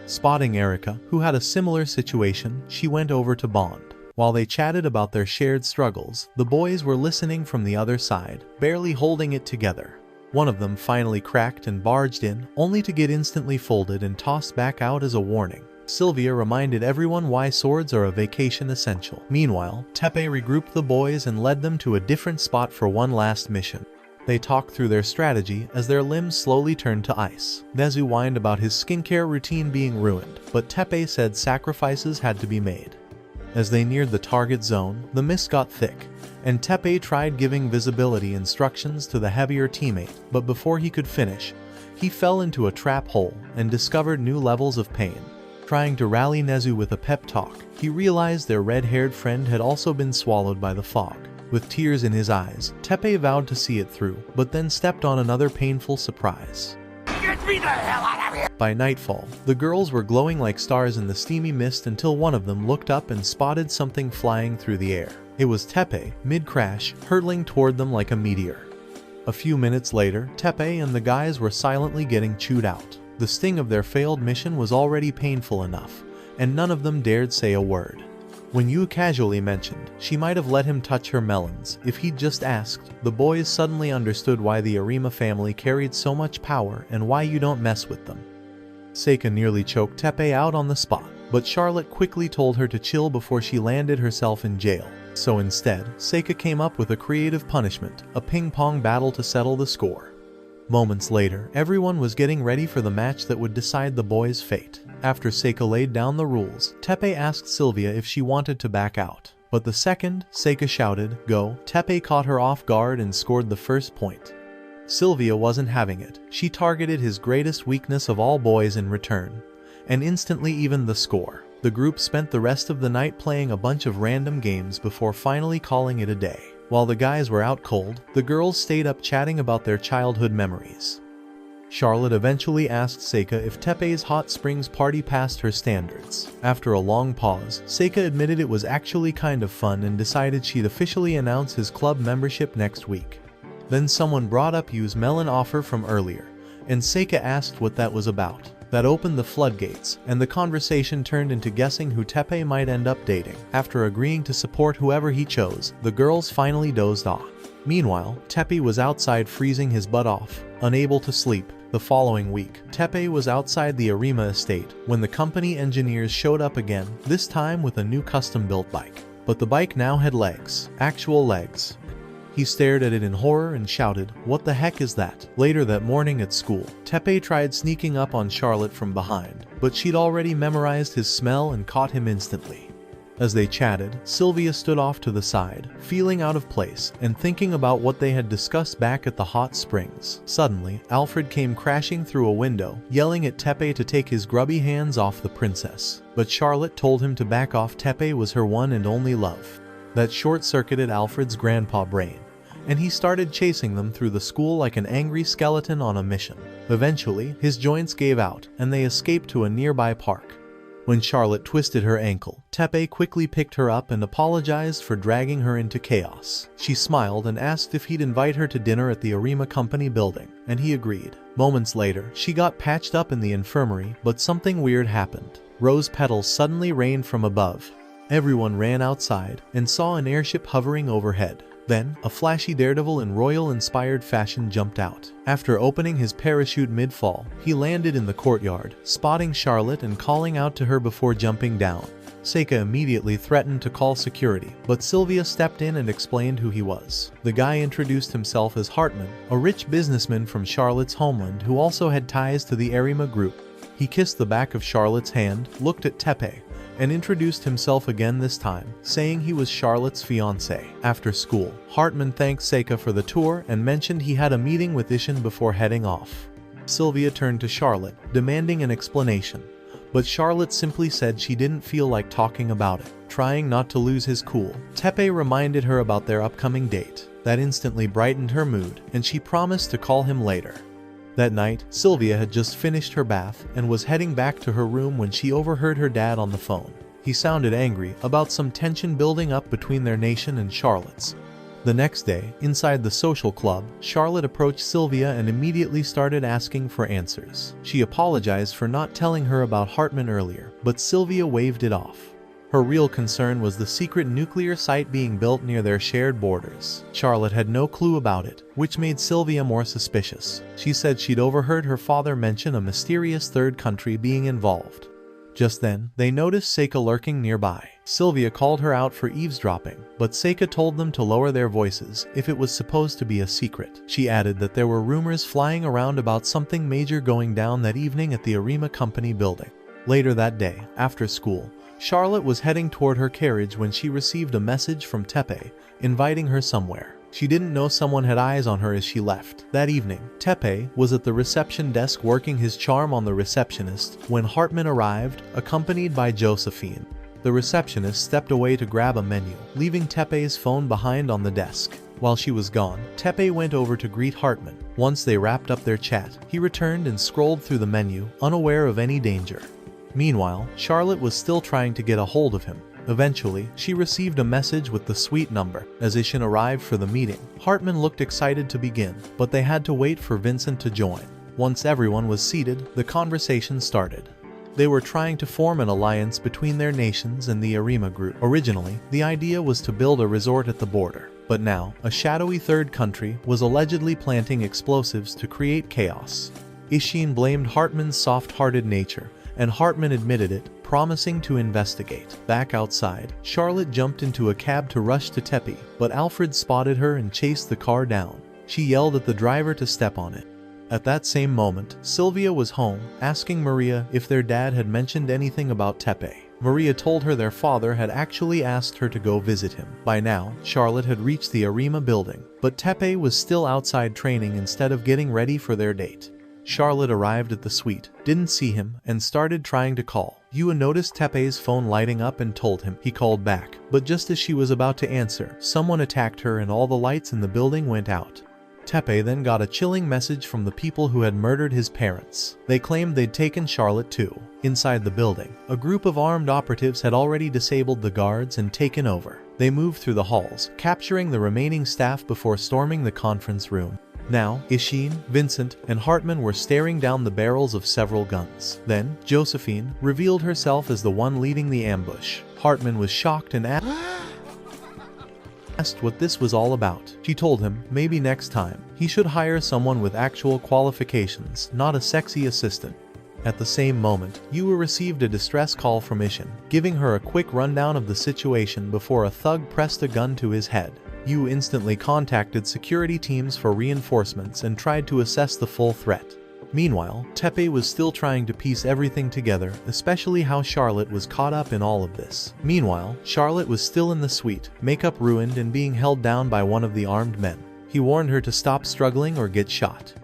Spotting Erica, who had a similar situation, she went over to bond. While they chatted about their shared struggles, the boys were listening from the other side, barely holding it together. One of them finally cracked and barged in, only to get instantly folded and tossed back out as a warning. Sylvia reminded everyone why swords are a vacation essential. Meanwhile, Teppei regrouped the boys and led them to a different spot for one last mission. They talked through their strategy as their limbs slowly turned to ice. Nezu whined about his skincare routine being ruined, but Teppei said sacrifices had to be made. As they neared the target zone, the mist got thick, and Teppei tried giving visibility instructions to the heavier teammate, but before he could finish, he fell into a trap hole and discovered new levels of pain. Trying to rally Nezu with a pep talk, he realized their red-haired friend had also been swallowed by the fog. With tears in his eyes, Teppei vowed to see it through, but then stepped on another painful surprise. Get me the hell out of here! By nightfall, the girls were glowing like stars in the steamy mist until one of them looked up and spotted something flying through the air. It was Teppei, mid-crash, hurtling toward them like a meteor. A few minutes later, Teppei and the guys were silently getting chewed out. The sting of their failed mission was already painful enough, and none of them dared say a word. When Yu casually mentioned she might have let him touch her melons if he'd just asked, the boys suddenly understood why the Arma family carried so much power and why you don't mess with them. Seika nearly choked Teppei out on the spot, but Charlotte quickly told her to chill before she landed herself in jail. So instead, Seika came up with a creative punishment, a ping-pong battle to settle the score. Moments later, everyone was getting ready for the match that would decide the boys' fate. After Seika laid down the rules, Teppei asked Sylvia if she wanted to back out. But the second Seika shouted, "Go," Teppei caught her off guard and scored the first point. Sylvia wasn't having it. She targeted his greatest weakness of all boys in return, and instantly evened the score. The group spent the rest of the night playing a bunch of random games before finally calling it a day. While the guys were out cold, the girls stayed up chatting about their childhood memories. Charlotte eventually asked Seika if Teppei's hot springs party passed her standards. After a long pause, Seika admitted it was actually kind of fun and decided she'd officially announce his club membership next week. Then someone brought up Yu's melon offer from earlier, and Seika asked what that was about. That opened the floodgates, and the conversation turned into guessing who Teppei might end up dating. After agreeing to support whoever he chose, the girls finally dozed off. Meanwhile, Teppei was outside freezing his butt off, unable to sleep. The following week, Teppei was outside the Arma estate when the company engineers showed up again, this time with a new custom-built bike. But the bike now had legs, actual legs. He stared at it in horror and shouted, "What the heck is that?" Later that morning at school, Teppei tried sneaking up on Charlotte from behind, but she'd already memorized his smell and caught him instantly. As they chatted, Sylvia stood off to the side, feeling out of place and thinking about what they had discussed back at the hot springs. Suddenly, Alfred came crashing through a window, yelling at Teppei to take his grubby hands off the princess. But Charlotte told him to back off. Teppei was her one and only love. That short-circuited Alfred's grandpa brain, and he started chasing them through the school like an angry skeleton on a mission. Eventually, his joints gave out, and they escaped to a nearby park. When Charlotte twisted her ankle, Teppei quickly picked her up and apologized for dragging her into chaos. She smiled and asked if he'd invite her to dinner at the Arma company building, and he agreed. Moments later, she got patched up in the infirmary, but something weird happened. Rose petals suddenly rained from above. Everyone ran outside and saw an airship hovering overhead. Then, a flashy daredevil in royal-inspired fashion jumped out. After opening his parachute mid-fall, he landed in the courtyard, spotting Charlotte and calling out to her before jumping down. Seika immediately threatened to call security, but Sylvia stepped in and explained who he was. The guy introduced himself as Hartman, a rich businessman from Charlotte's homeland who also had ties to the Arma group. He kissed the back of Charlotte's hand, looked at Teppei, and introduced himself again this time, saying he was Charlotte's fiancé. After school, Hartman thanked Seika for the tour and mentioned he had a meeting with Ishin before heading off. Sylvia turned to Charlotte, demanding an explanation, but Charlotte simply said she didn't feel like talking about it. Trying not to lose his cool, Teppei reminded her about their upcoming date. That instantly brightened her mood, and she promised to call him later. That night, Sylvia had just finished her bath and was heading back to her room when she overheard her dad on the phone. He sounded angry about some tension building up between their nation and Charlotte's. The next day, inside the social club, Charlotte approached Sylvia and immediately started asking for answers. She apologized for not telling her about Hartman earlier, but Sylvia waved it off. Her real concern was the secret nuclear site being built near their shared borders. Charlotte had no clue about it, which made Sylvia more suspicious. She said she'd overheard her father mention a mysterious third country being involved. Just then, they noticed Seika lurking nearby. Sylvia called her out for eavesdropping, but Seika told them to lower their voices if it was supposed to be a secret. She added that there were rumors flying around about something major going down that evening at the Arma company building. Later that day, after school, Charlotte was heading toward her carriage when she received a message from Teppei, inviting her somewhere. She didn't know someone had eyes on her as she left. That evening, Teppei was at the reception desk working his charm on the receptionist when Hartman arrived, accompanied by Josephine. The receptionist stepped away to grab a menu, leaving Teppei's phone behind on the desk. While she was gone, Teppei went over to greet Hartman. Once they wrapped up their chat, he returned and scrolled through the menu, unaware of any danger. Meanwhile, Charlotte was still trying to get a hold of him. Eventually, she received a message with the suite number. As Ishin arrived for the meeting, Hartman looked excited to begin, but they had to wait for Vincent to join. Once everyone was seated, the conversation started. They were trying to form an alliance between their nations and the Arma group. Originally, the idea was to build a resort at the border, but now, a shadowy third country was allegedly planting explosives to create chaos. Ishin blamed Hartman's soft-hearted nature, and Hartman admitted it, promising to investigate. Back outside, Charlotte jumped into a cab to rush to Teppei, but Alfred spotted her and chased the car down. She yelled at the driver to step on it. At that same moment, Sylvia was home, asking Maria if their dad had mentioned anything about Teppei. Maria told her their father had actually asked her to go visit him. By now, Charlotte had reached the Arma building, but Teppei was still outside training instead of getting ready for their date. Charlotte arrived at the suite, didn't see him, and started trying to call. Yua noticed Teppei's phone lighting up and told him. He called back, but just as she was about to answer, someone attacked her and all the lights in the building went out. Teppei then got a chilling message from the people who had murdered his parents. They claimed they'd taken Charlotte too. Inside the building, a group of armed operatives had already disabled the guards and taken over. They moved through the halls, capturing the remaining staff before storming the conference room. Now, Ishin, Vincent, and Hartman were staring down the barrels of several guns. Then, Josephine revealed herself as the one leading the ambush. Hartman was shocked and asked what this was all about. She told him maybe next time he should hire someone with actual qualifications, not a sexy assistant. At the same moment, Yua received a distress call from Ishin, giving her a quick rundown of the situation before a thug pressed a gun to his head. Yu instantly contacted security teams for reinforcements and tried to assess the full threat. Meanwhile, Teppei was still trying to piece everything together, especially how Charlotte was caught up in all of this. Meanwhile, Charlotte was still in the suite, makeup ruined and being held down by one of the armed men. He warned her to stop struggling or get shot.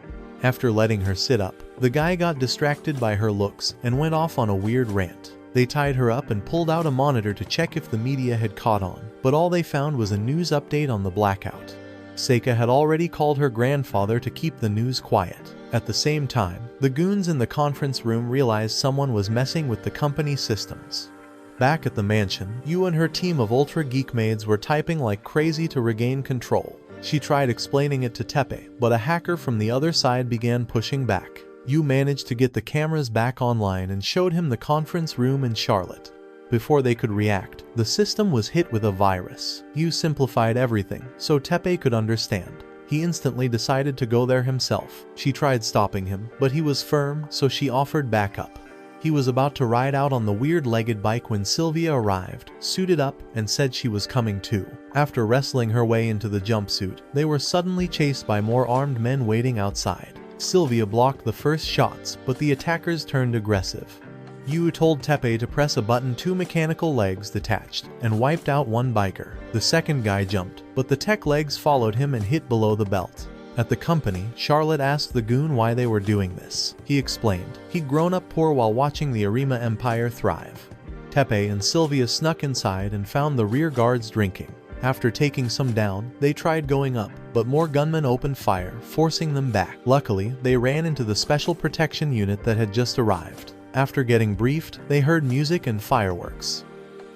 After letting her sit up, the guy got distracted by her looks and went off on a weird rant. They tied her up and pulled out a monitor to check if the media had caught on, but all they found was a news update on the blackout. Seika had already called her grandfather to keep the news quiet. At the same time, the goons in the conference room realized someone was messing with the company systems. Back at the mansion, Yu and her team of ultra geek maids were typing like crazy to regain control. She tried explaining it to Teppei, but a hacker from the other side began pushing back. Yu managed to get the cameras back online and showed him the conference room in Charlotte. Before they could react, the system was hit with a virus. Yu simplified everything so Teppei could understand. He instantly decided to go there himself. She tried stopping him, but he was firm, so she offered backup. He was about to ride out on the weird-legged bike when Sylvia arrived, suited up, and said she was coming too. After wrestling her way into the jumpsuit, they were suddenly chased by more armed men waiting outside. Sylvia blocked the first shots, but the attackers turned aggressive. Yu told Teppei to press a button. 2 mechanical legs detached and wiped out one biker. The second guy jumped, but the tech legs followed him and hit below the belt. At the company, Charlotte asked the goon why they were doing this. He explained he'd grown up poor while watching the Arma empire thrive. Teppei and Sylvia snuck inside and found the rear guards drinking. After taking some down, they tried going up, but more gunmen opened fire, forcing them back. Luckily, they ran into the special protection unit that had just arrived. After getting briefed, they heard music and fireworks.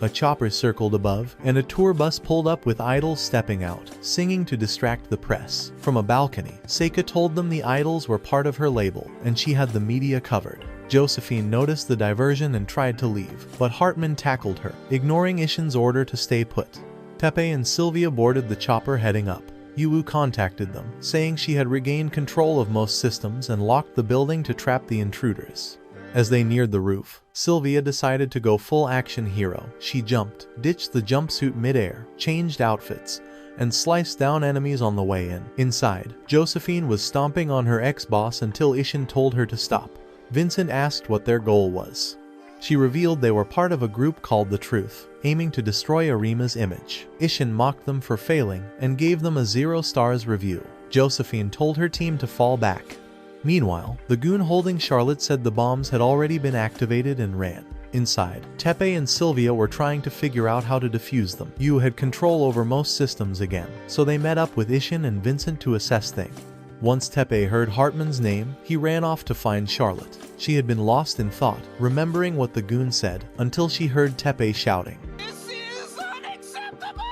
A chopper circled above, and a tour bus pulled up with idols stepping out, singing to distract the press. From a balcony, Seika told them the idols were part of her label, and she had the media covered. Josephine noticed the diversion and tried to leave, but Hartman tackled her, ignoring Ishin's order to stay put. Teppei and Sylvia boarded the chopper heading up. Yu contacted them, saying she had regained control of most systems and locked the building to trap the intruders. As they neared the roof, Sylvia decided to go full action hero. She jumped, ditched the jumpsuit midair, changed outfits, and sliced down enemies on the way in. Inside, Josephine was stomping on her ex-boss until Ishin told her to stop. Vincent asked what their goal was. She revealed they were part of a group called The Truth, aiming to destroy Arima's image. Ishin mocked them for failing and gave them a 0 stars review. Josephine told her team to fall back. Meanwhile, the goon holding Charlotte said the bombs had already been activated and ran. Inside, Teppei and Sylvia were trying to figure out how to defuse them. Yu had control over most systems again, so they met up with Ishin and Vincent to assess things. Once Teppei heard Hartman's name, he ran off to find Charlotte. She had been lost in thought, remembering what the goon said, until she heard Teppei shouting. This is unacceptable!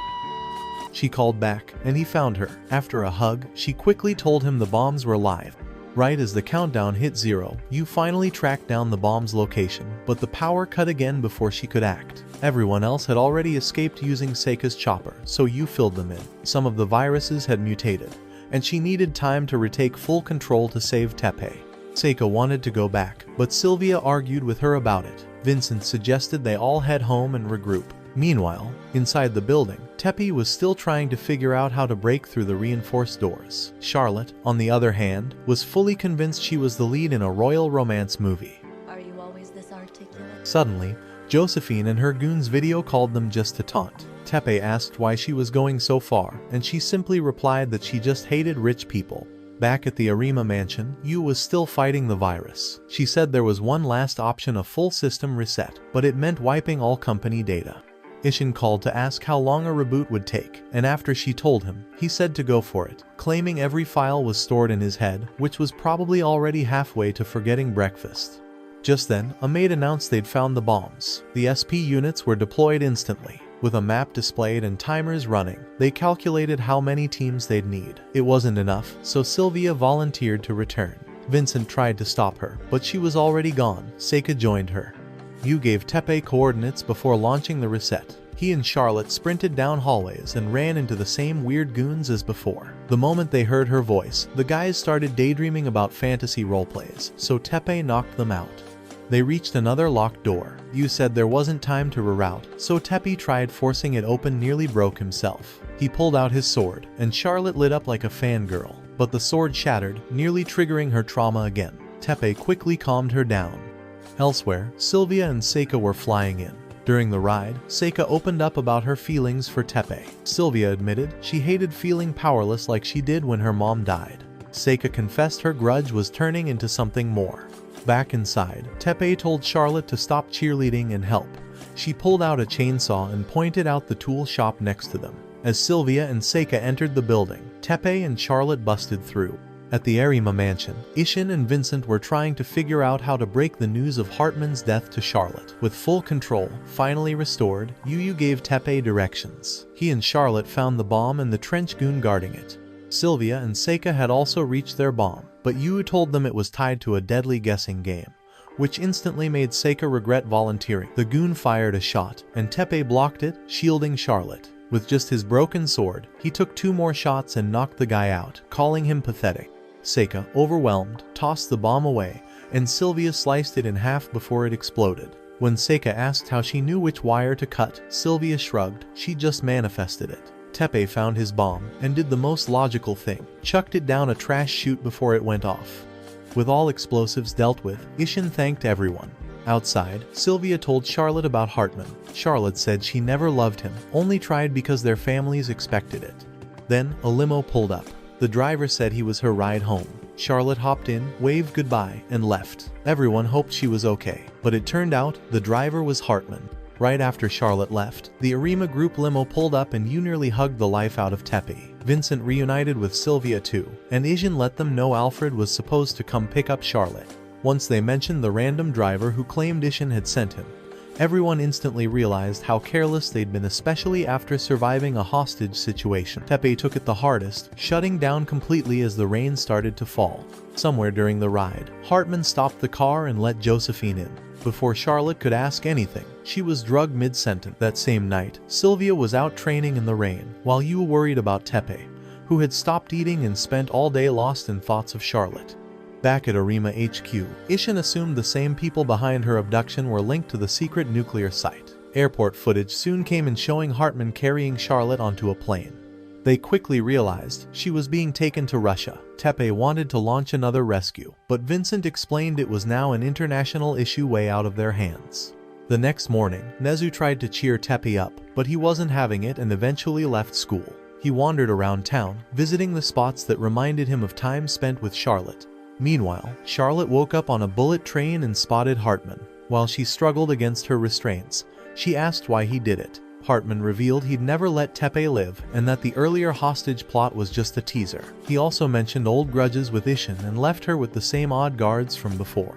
She called back, and he found her. After a hug, she quickly told him the bombs were live. Right as the countdown hit 0, Yu finally tracked down the bomb's location, but the power cut again before she could act. Everyone else had already escaped using Seika's chopper, so Yu filled them in. Some of the viruses had mutated, and she needed time to retake full control to save Teppei. Seika wanted to go back, but Sylvia argued with her about it. Vincent suggested they all head home and regroup. Meanwhile, inside the building, Teppei was still trying to figure out how to break through the reinforced doors. Charlotte, on the other hand, was fully convinced she was the lead in a royal romance movie. Are you always this articulate? Suddenly, Josephine and her goons video called them just to taunt. Teppei asked why she was going so far, and she simply replied that she just hated rich people. Back at the Arma mansion, Yu was still fighting the virus. She said there was one last option, a full system reset, but it meant wiping all company data. Ishin called to ask how long a reboot would take, and after she told him, he said to go for it, claiming every file was stored in his head, which was probably already halfway to forgetting breakfast. Just then, a maid announced they'd found the bombs. The SP units were deployed instantly. With a map displayed and timers running, they calculated how many teams they'd need. It wasn't enough, so Sylvia volunteered to return. Vincent tried to stop her, but she was already gone. Seika joined her. Yu gave Teppei coordinates before launching the reset. He and Charlotte sprinted down hallways and ran into the same weird goons as before. The moment they heard her voice, the guys started daydreaming about fantasy roleplays, so Teppei knocked them out. They reached another locked door. Yu said there wasn't time to reroute, so Teppei tried forcing it open, nearly broke himself. He pulled out his sword, and Charlotte lit up like a fangirl, but the sword shattered, nearly triggering her trauma again. Teppei quickly calmed her down. Elsewhere, Sylvia and Seika were flying in. During the ride, Seika opened up about her feelings for Teppei. Sylvia admitted she hated feeling powerless like she did when her mom died. Seika confessed her grudge was turning into something more. Back inside, Teppei told Charlotte to stop cheerleading and help. She pulled out a chainsaw and pointed out the tool shop next to them. As Sylvia and Seika entered the building, Teppei and Charlotte busted through. At the Arima mansion, Ishin and Vincent were trying to figure out how to break the news of Hartman's death to Charlotte. With full control finally restored, Yu gave Teppei directions. He and Charlotte found the bomb and the trench goon guarding it. Sylvia and Seika had also reached their bomb, but Yu told them it was tied to a deadly guessing game, which instantly made Seika regret volunteering. The goon fired a shot, and Teppei blocked it, shielding Charlotte. With just his broken sword, he took 2 more shots and knocked the guy out, calling him pathetic. Seika, overwhelmed, tossed the bomb away, and Sylvia sliced it in half before it exploded. When Seika asked how she knew which wire to cut, Sylvia shrugged. She just manifested it. Teppei found his bomb and did the most logical thing, chucked it down a trash chute before it went off. With all explosives dealt with, Ishin thanked everyone. Outside, Sylvia told Charlotte about Hartman. Charlotte said she never loved him, only tried because their families expected it. Then, a limo pulled up. The driver said he was her ride home. Charlotte hopped in, waved goodbye, and left. Everyone hoped she was okay, but it turned out the driver was Hartman. Right after Charlotte left, the Arima group limo pulled up and Yu nearly hugged the life out of Teppei. Vincent reunited with Sylvia too, and Ishin let them know Alfred was supposed to come pick up Charlotte. Once they mentioned the random driver who claimed Ishin had sent him, everyone instantly realized how careless they'd been, especially after surviving a hostage situation. Teppei took it the hardest, shutting down completely as the rain started to fall. Somewhere during the ride, Hartman stopped the car and let Josephine in. Before Charlotte could ask anything, she was drugged mid-sentence. That same night, Sylvia was out training in the rain, while Yu worried about Teppei, who had stopped eating and spent all day lost in thoughts of Charlotte. Back at Arima HQ, Ishin assumed the same people behind her abduction were linked to the secret nuclear site. Airport footage soon came in showing Hartman carrying Charlotte onto a plane. They quickly realized she was being taken to Russia. Teppei wanted to launch another rescue, but Vincent explained it was now an international issue way out of their hands. The next morning, Nezu tried to cheer Teppei up, but he wasn't having it and eventually left school. He wandered around town, visiting the spots that reminded him of time spent with Charlotte. Meanwhile, Charlotte woke up on a bullet train and spotted Hartman. While she struggled against her restraints, she asked why he did it. Hartman revealed he'd never let Teppei live and that the earlier hostage plot was just a teaser. He also mentioned old grudges with Ishin and left her with the same odd guards from before.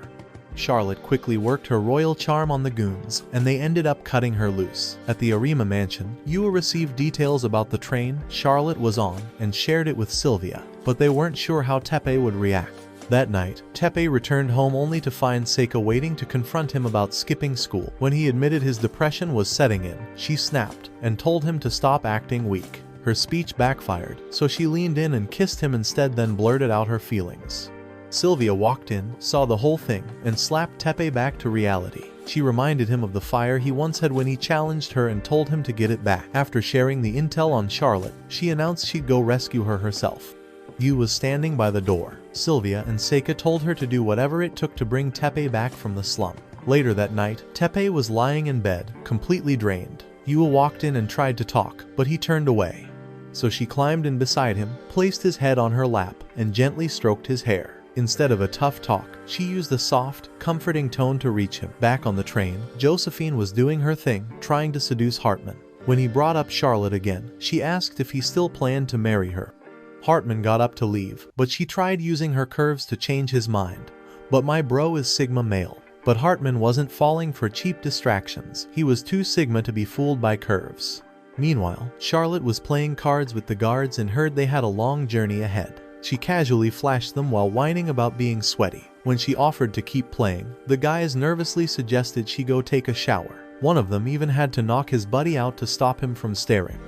Charlotte quickly worked her royal charm on the goons, and they ended up cutting her loose. At the Arima mansion, Yu received details about the train Charlotte was on and shared it with Sylvia, but they weren't sure how Teppei would react. That night, Teppei returned home only to find Seika waiting to confront him about skipping school. When he admitted his depression was setting in, she snapped and told him to stop acting weak. Her speech backfired, so she leaned in and kissed him instead, then blurted out her feelings. Sylvia walked in, saw the whole thing, and slapped Teppei back to reality. She reminded him of the fire he once had when he challenged her and told him to get it back. After sharing the intel on Charlotte, she announced she'd go rescue her herself. Yu was standing by the door. Sylvia and Seika told her to do whatever it took to bring Teppei back from the slump. Later that night, Teppei was lying in bed, completely drained. Yu walked in and tried to talk, but he turned away. So she climbed in beside him, placed his head on her lap, and gently stroked his hair. Instead of a tough talk, she used a soft, comforting tone to reach him. Back on the train, Josephine was doing her thing, trying to seduce Hartman. When he brought up Charlotte again, she asked if he still planned to marry her. Hartman got up to leave, but she tried using her curves to change his mind. But my bro is Sigma male. But Hartman wasn't falling for cheap distractions. He was too Sigma to be fooled by curves. Meanwhile, Charlotte was playing cards with the guards and heard they had a long journey ahead. She casually flashed them while whining about being sweaty. When she offered to keep playing, the guys nervously suggested she go take a shower. One of them even had to knock his buddy out to stop him from staring.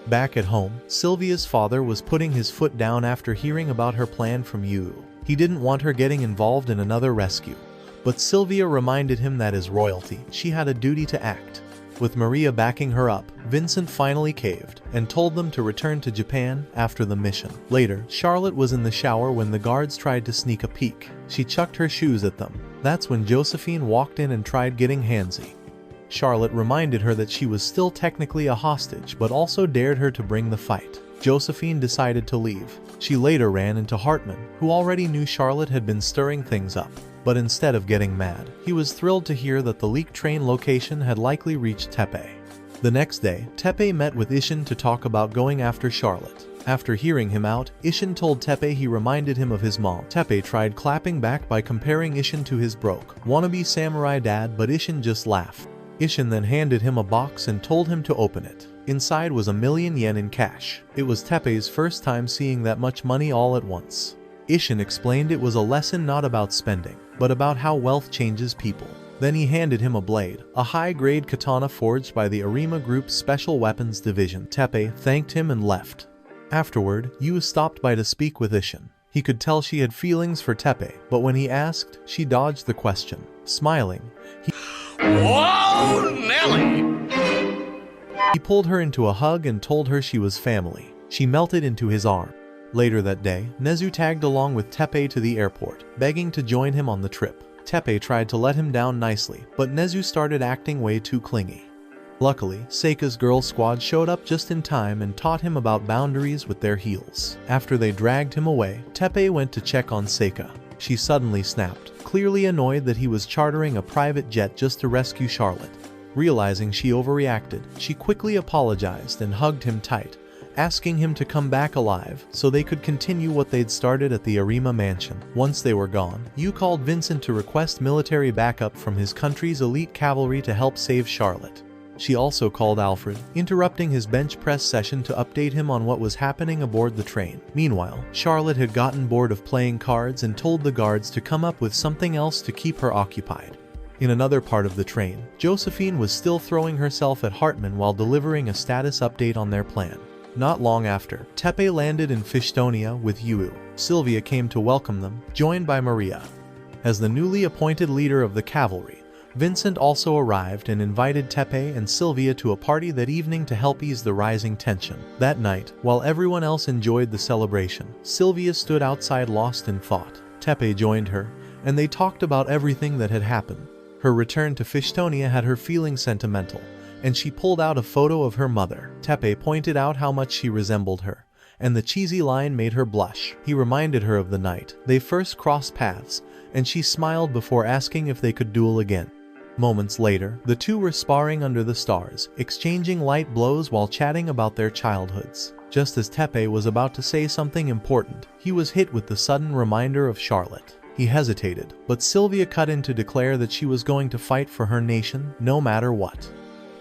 Back at home, Sylvia's father was putting his foot down after hearing about her plan from Yu. He didn't want her getting involved in another rescue, but Sylvia reminded him that as royalty, she had a duty to act. With Maria backing her up, Vincent finally caved and told them to return to Japan after the mission. Later, Charlotte was in the shower when the guards tried to sneak a peek. She chucked her shoes at them. That's when Josephine walked in and tried getting handsy. Charlotte reminded her that she was still technically a hostage, but also dared her to bring the fight. Josephine decided to leave. She later ran into Hartman, who already knew Charlotte had been stirring things up. But instead of getting mad, he was thrilled to hear that the leaked train location had likely reached Teppei. The next day, Teppei met with Ishin to talk about going after Charlotte. After hearing him out, Ishin told Teppei he reminded him of his mom. Teppei tried clapping back by comparing Ishin to his broke, wannabe samurai dad, but Ishin just laughed. Ishin then handed him a box and told him to open it. Inside was 1,000,000 yen in cash. It was Teppei's first time seeing that much money all at once. Ishin explained it was a lesson not about spending, but about how wealth changes people. Then he handed him a blade, a high-grade katana forged by the Arma Group's Special Weapons Division. Teppei thanked him and left. Afterward, Yu stopped by to speak with Ishin. He could tell she had feelings for Teppei, but when he asked, she dodged the question. Smiling, Whoa, Nelly! he pulled her into a hug and told her she was family. She melted into his arm. Later that day, Nezu tagged along with Teppei to the airport, begging to join him on the trip. Teppei tried to let him down nicely, but Nezu started acting way too clingy. Luckily, Seika's girl squad showed up just in time and taught him about boundaries with their heels. After they dragged him away, Teppei went to check on Seika. She suddenly snapped, clearly annoyed that he was chartering a private jet just to rescue Charlotte. Realizing she overreacted, she quickly apologized and hugged him tight, asking him to come back alive so they could continue what they'd started at the Arima mansion. Once they were gone, Yu called Vincent to request military backup from his country's elite cavalry to help save Charlotte. She also called Alfred, interrupting his bench press session to update him on what was happening aboard the train. Meanwhile, Charlotte had gotten bored of playing cards and told the guards to come up with something else to keep her occupied. In another part of the train, Josephine was still throwing herself at Hartman while delivering a status update on their plan. Not long after, Teppei landed in Fishtonia with Yu. Sylvia came to welcome them, joined by Maria. As the newly appointed leader of the cavalry, Vincent also arrived and invited Teppei and Sylvia to a party that evening to help ease the rising tension. That night, while everyone else enjoyed the celebration, Sylvia stood outside lost in thought. Teppei joined her, and they talked about everything that had happened. Her return to Fishtonia had her feeling sentimental, and she pulled out a photo of her mother. Teppei pointed out how much she resembled her, and the cheesy line made her blush. He reminded her of the night they first crossed paths, and she smiled before asking if they could duel again. Moments later, the two were sparring under the stars, exchanging light blows while chatting about their childhoods. Just as Teppei was about to say something important, he was hit with the sudden reminder of Charlotte. He hesitated, but Sylvia cut in to declare that she was going to fight for her nation, no matter what.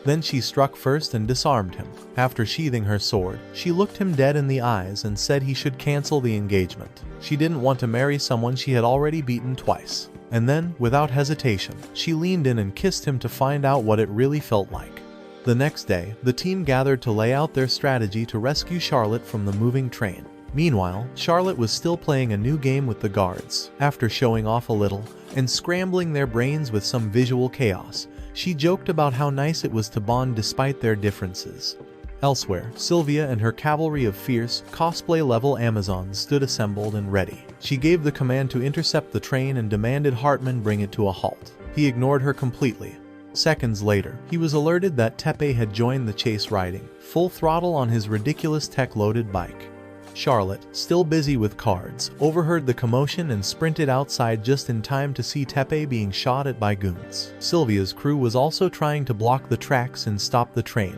Then she struck first and disarmed him. After sheathing her sword, she looked him dead in the eyes and said he should cancel the engagement. She didn't want to marry someone she had already beaten twice. And then, without hesitation, she leaned in and kissed him to find out what it really felt like. The next day, the team gathered to lay out their strategy to rescue Charlotte from the moving train. Meanwhile, Charlotte was still playing a new game with the guards. After showing off a little, and scrambling their brains with some visual chaos, she joked about how nice it was to bond despite their differences. Elsewhere, Sylvia and her cavalry of fierce, cosplay-level Amazons stood assembled and ready. She gave the command to intercept the train and demanded Hartman bring it to a halt. He ignored her completely. Seconds later, he was alerted that Teppei had joined the chase riding, full throttle on his ridiculous tech-loaded bike. Charlotte, still busy with cards, overheard the commotion and sprinted outside just in time to see Teppei being shot at by goons. Sylvia's crew was also trying to block the tracks and stop the train.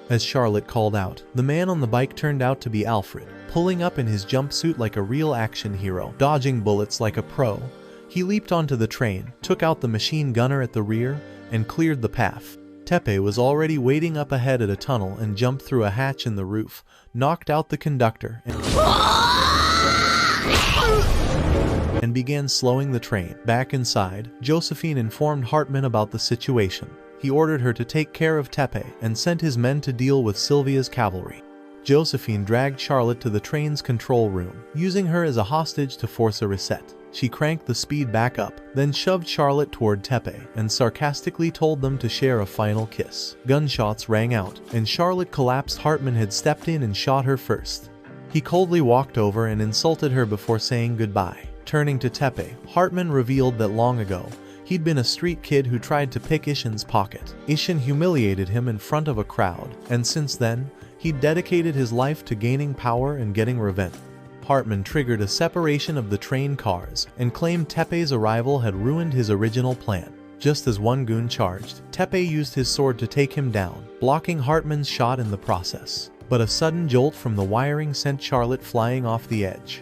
As Charlotte called out, the man on the bike turned out to be Alfred, pulling up in his jumpsuit like a real action hero, dodging bullets like a pro. He leaped onto the train, took out the machine gunner at the rear, and cleared the path. Teppei was already waiting up ahead at a tunnel and jumped through a hatch in the roof, knocked out the conductor, and began slowing the train. Back inside, Josephine informed Hartman about the situation. He ordered her to take care of Teppei and sent his men to deal with Sylvia's cavalry. Josephine dragged Charlotte to the train's control room, using her as a hostage to force a reset. She cranked the speed back up, then shoved Charlotte toward Teppei and sarcastically told them to share a final kiss. Gunshots rang out, and Charlotte collapsed. Hartman had stepped in and shot her first. He coldly walked over and insulted her before saying goodbye. Turning to Teppei, Hartman revealed that long ago, he'd been a street kid who tried to pick Ishin's pocket. Ishin humiliated him in front of a crowd, and since then, he'd dedicated his life to gaining power and getting revenge. Hartman triggered a separation of the train cars and claimed Teppei's arrival had ruined his original plan. Just as one goon charged, Teppei used his sword to take him down, blocking Hartman's shot in the process. But a sudden jolt from the wiring sent Charlotte flying off the edge.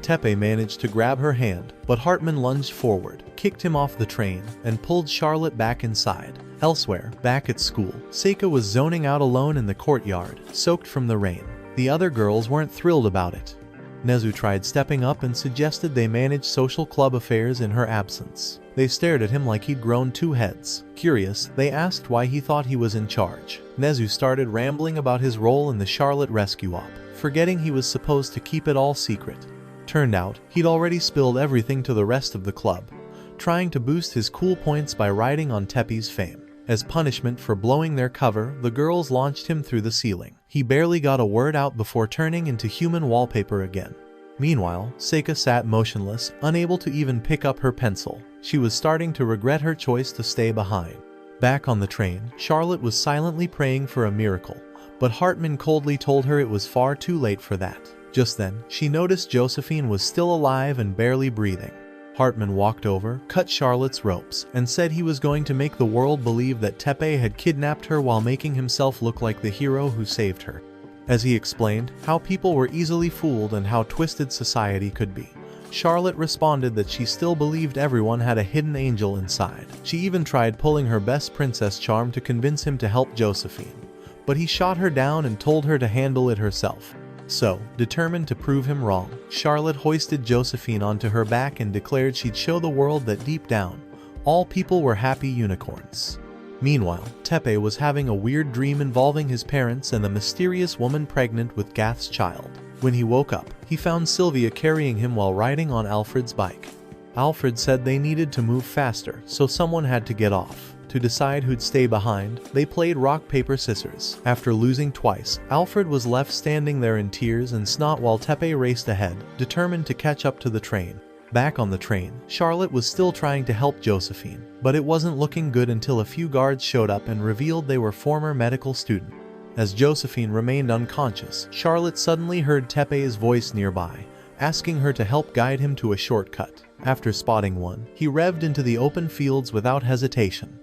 Teppei managed to grab her hand, but Hartman lunged forward, kicked him off the train, and pulled Charlotte back inside. Elsewhere, back at school, Seika was zoning out alone in the courtyard, soaked from the rain. The other girls weren't thrilled about it. Nezu tried stepping up and suggested they manage social club affairs in her absence. They stared at him like he'd grown two heads. Curious, they asked why he thought he was in charge. Nezu started rambling about his role in the Charlotte rescue op, forgetting he was supposed to keep it all secret. Turned out, he'd already spilled everything to the rest of the club, trying to boost his cool points by riding on Teppei's fame. As punishment for blowing their cover, the girls launched him through the ceiling. He barely got a word out before turning into human wallpaper again. Meanwhile, Seika sat motionless, unable to even pick up her pencil. She was starting to regret her choice to stay behind. Back on the train, Charlotte was silently praying for a miracle, but Hartman coldly told her it was far too late for that. Just then, she noticed Josephine was still alive and barely breathing. Hartman walked over, cut Charlotte's ropes, and said he was going to make the world believe that Teppei had kidnapped her while making himself look like the hero who saved her. As he explained how people were easily fooled and how twisted society could be, Charlotte responded that she still believed everyone had a hidden angel inside. She even tried pulling her best princess charm to convince him to help Josephine, but he shot her down and told her to handle it herself. So, determined to prove him wrong, Charlotte hoisted Josephine onto her back and declared she'd show the world that deep down, all people were happy unicorns. Meanwhile, Teppei was having a weird dream involving his parents and the mysterious woman pregnant with Gath's child. When he woke up, he found Sylvia carrying him while riding on Alfred's bike. Alfred said they needed to move faster, so someone had to get off. To decide who'd stay behind, they played rock, paper, scissors. After losing twice, Alfred was left standing there in tears and snot while Teppei raced ahead, determined to catch up to the train. Back on the train, Charlotte was still trying to help Josephine, but it wasn't looking good until a few guards showed up and revealed they were former medical students. As Josephine remained unconscious, Charlotte suddenly heard Teppei's voice nearby, asking her to help guide him to a shortcut. After spotting one, he revved into the open fields without hesitation.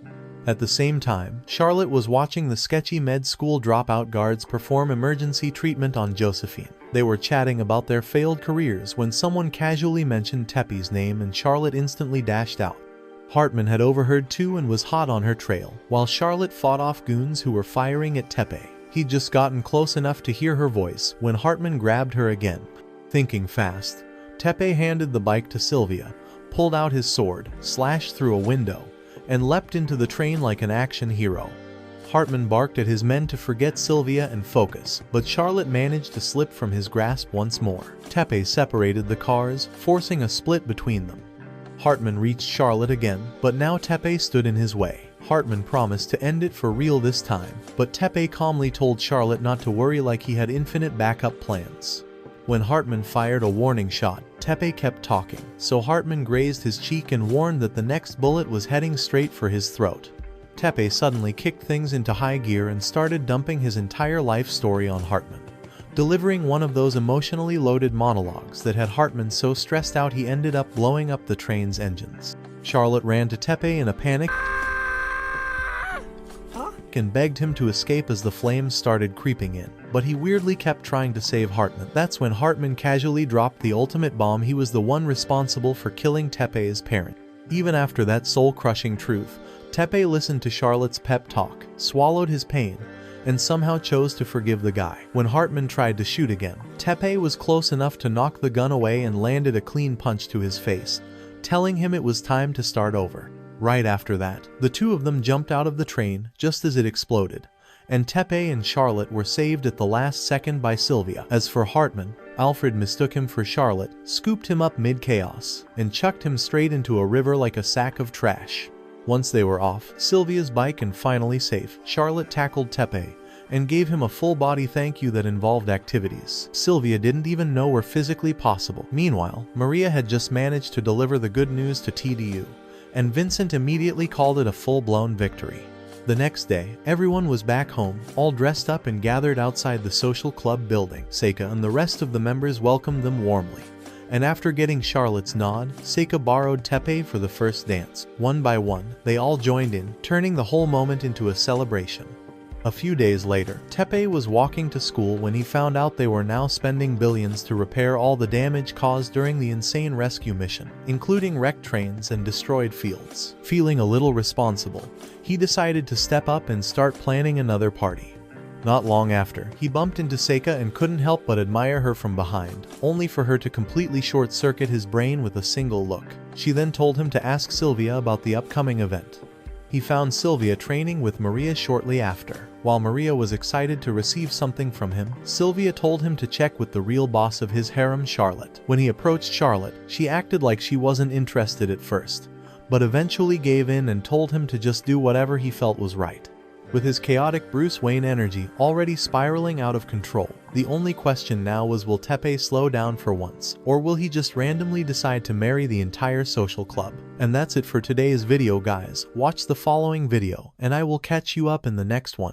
At the same time, Charlotte was watching the sketchy med school dropout guards perform emergency treatment on Josephine. They were chatting about their failed careers when someone casually mentioned Teppei's name and Charlotte instantly dashed out. Hartman had overheard too and was hot on her trail, while Charlotte fought off goons who were firing at Teppei. He'd just gotten close enough to hear her voice when Hartman grabbed her again. Thinking fast, Teppei handed the bike to Sylvia, pulled out his sword, slashed through a window, and leapt into the train like an action hero. Hartman barked at his men to forget Sylvia and focus, but Charlotte managed to slip from his grasp once more. Teppei separated the cars, forcing a split between them. Hartman reached Charlotte again, but now Teppei stood in his way. Hartman promised to end it for real this time, but Teppei calmly told Charlotte not to worry like he had infinite backup plans. When Hartman fired a warning shot, Teppei kept talking, so Hartman grazed his cheek and warned that the next bullet was heading straight for his throat. Teppei suddenly kicked things into high gear and started dumping his entire life story on Hartman, delivering one of those emotionally loaded monologues that had Hartman so stressed out he ended up blowing up the train's engines. Charlotte ran to Teppei in a panic and begged him to escape as the flames started creeping in, but he weirdly kept trying to save Hartman. That's when Hartman casually dropped the ultimate bomb. He was the one responsible for killing Teppei's parent. Even after that soul-crushing truth, Teppei listened to Charlotte's pep talk, swallowed his pain, and somehow chose to forgive the guy. When Hartman tried to shoot again, Teppei was close enough to knock the gun away and landed a clean punch to his face, telling him it was time to start over. Right after that, the two of them jumped out of the train just as it exploded, and Teppei and Charlotte were saved at the last second by Sylvia. As for Hartman, Alfred mistook him for Charlotte, scooped him up mid-chaos, and chucked him straight into a river like a sack of trash. Once they were off Sylvia's bike and finally safe, Charlotte tackled Teppei and gave him a full-body thank you that involved activities Sylvia didn't even know were physically possible. Meanwhile, Maria had just managed to deliver the good news to TDU, and Vincent immediately called it a full-blown victory. The next day, everyone was back home, all dressed up and gathered outside the social club building. Seika and the rest of the members welcomed them warmly, and after getting Charlotte's nod, Seika borrowed Teppei for the first dance. One by one, they all joined in, turning the whole moment into a celebration. A few days later, Teppei was walking to school when he found out they were now spending billions to repair all the damage caused during the insane rescue mission, including wrecked trains and destroyed fields. Feeling a little responsible, he decided to step up and start planning another party. Not long after, he bumped into Seika and couldn't help but admire her from behind, only for her to completely short-circuit his brain with a single look. She then told him to ask Sylvia about the upcoming event. He found Sylvia training with Maria shortly after. While Maria was excited to receive something from him, Sylvia told him to check with the real boss of his harem, Charlotte. When he approached Charlotte, she acted like she wasn't interested at first, but eventually gave in and told him to just do whatever he felt was right. With his chaotic Bruce Wayne energy already spiraling out of control, the only question now was, will Teppei slow down for once, or will he just randomly decide to marry the entire social club? And that's it for today's video, guys. Watch the following video, and I will catch you up in the next one.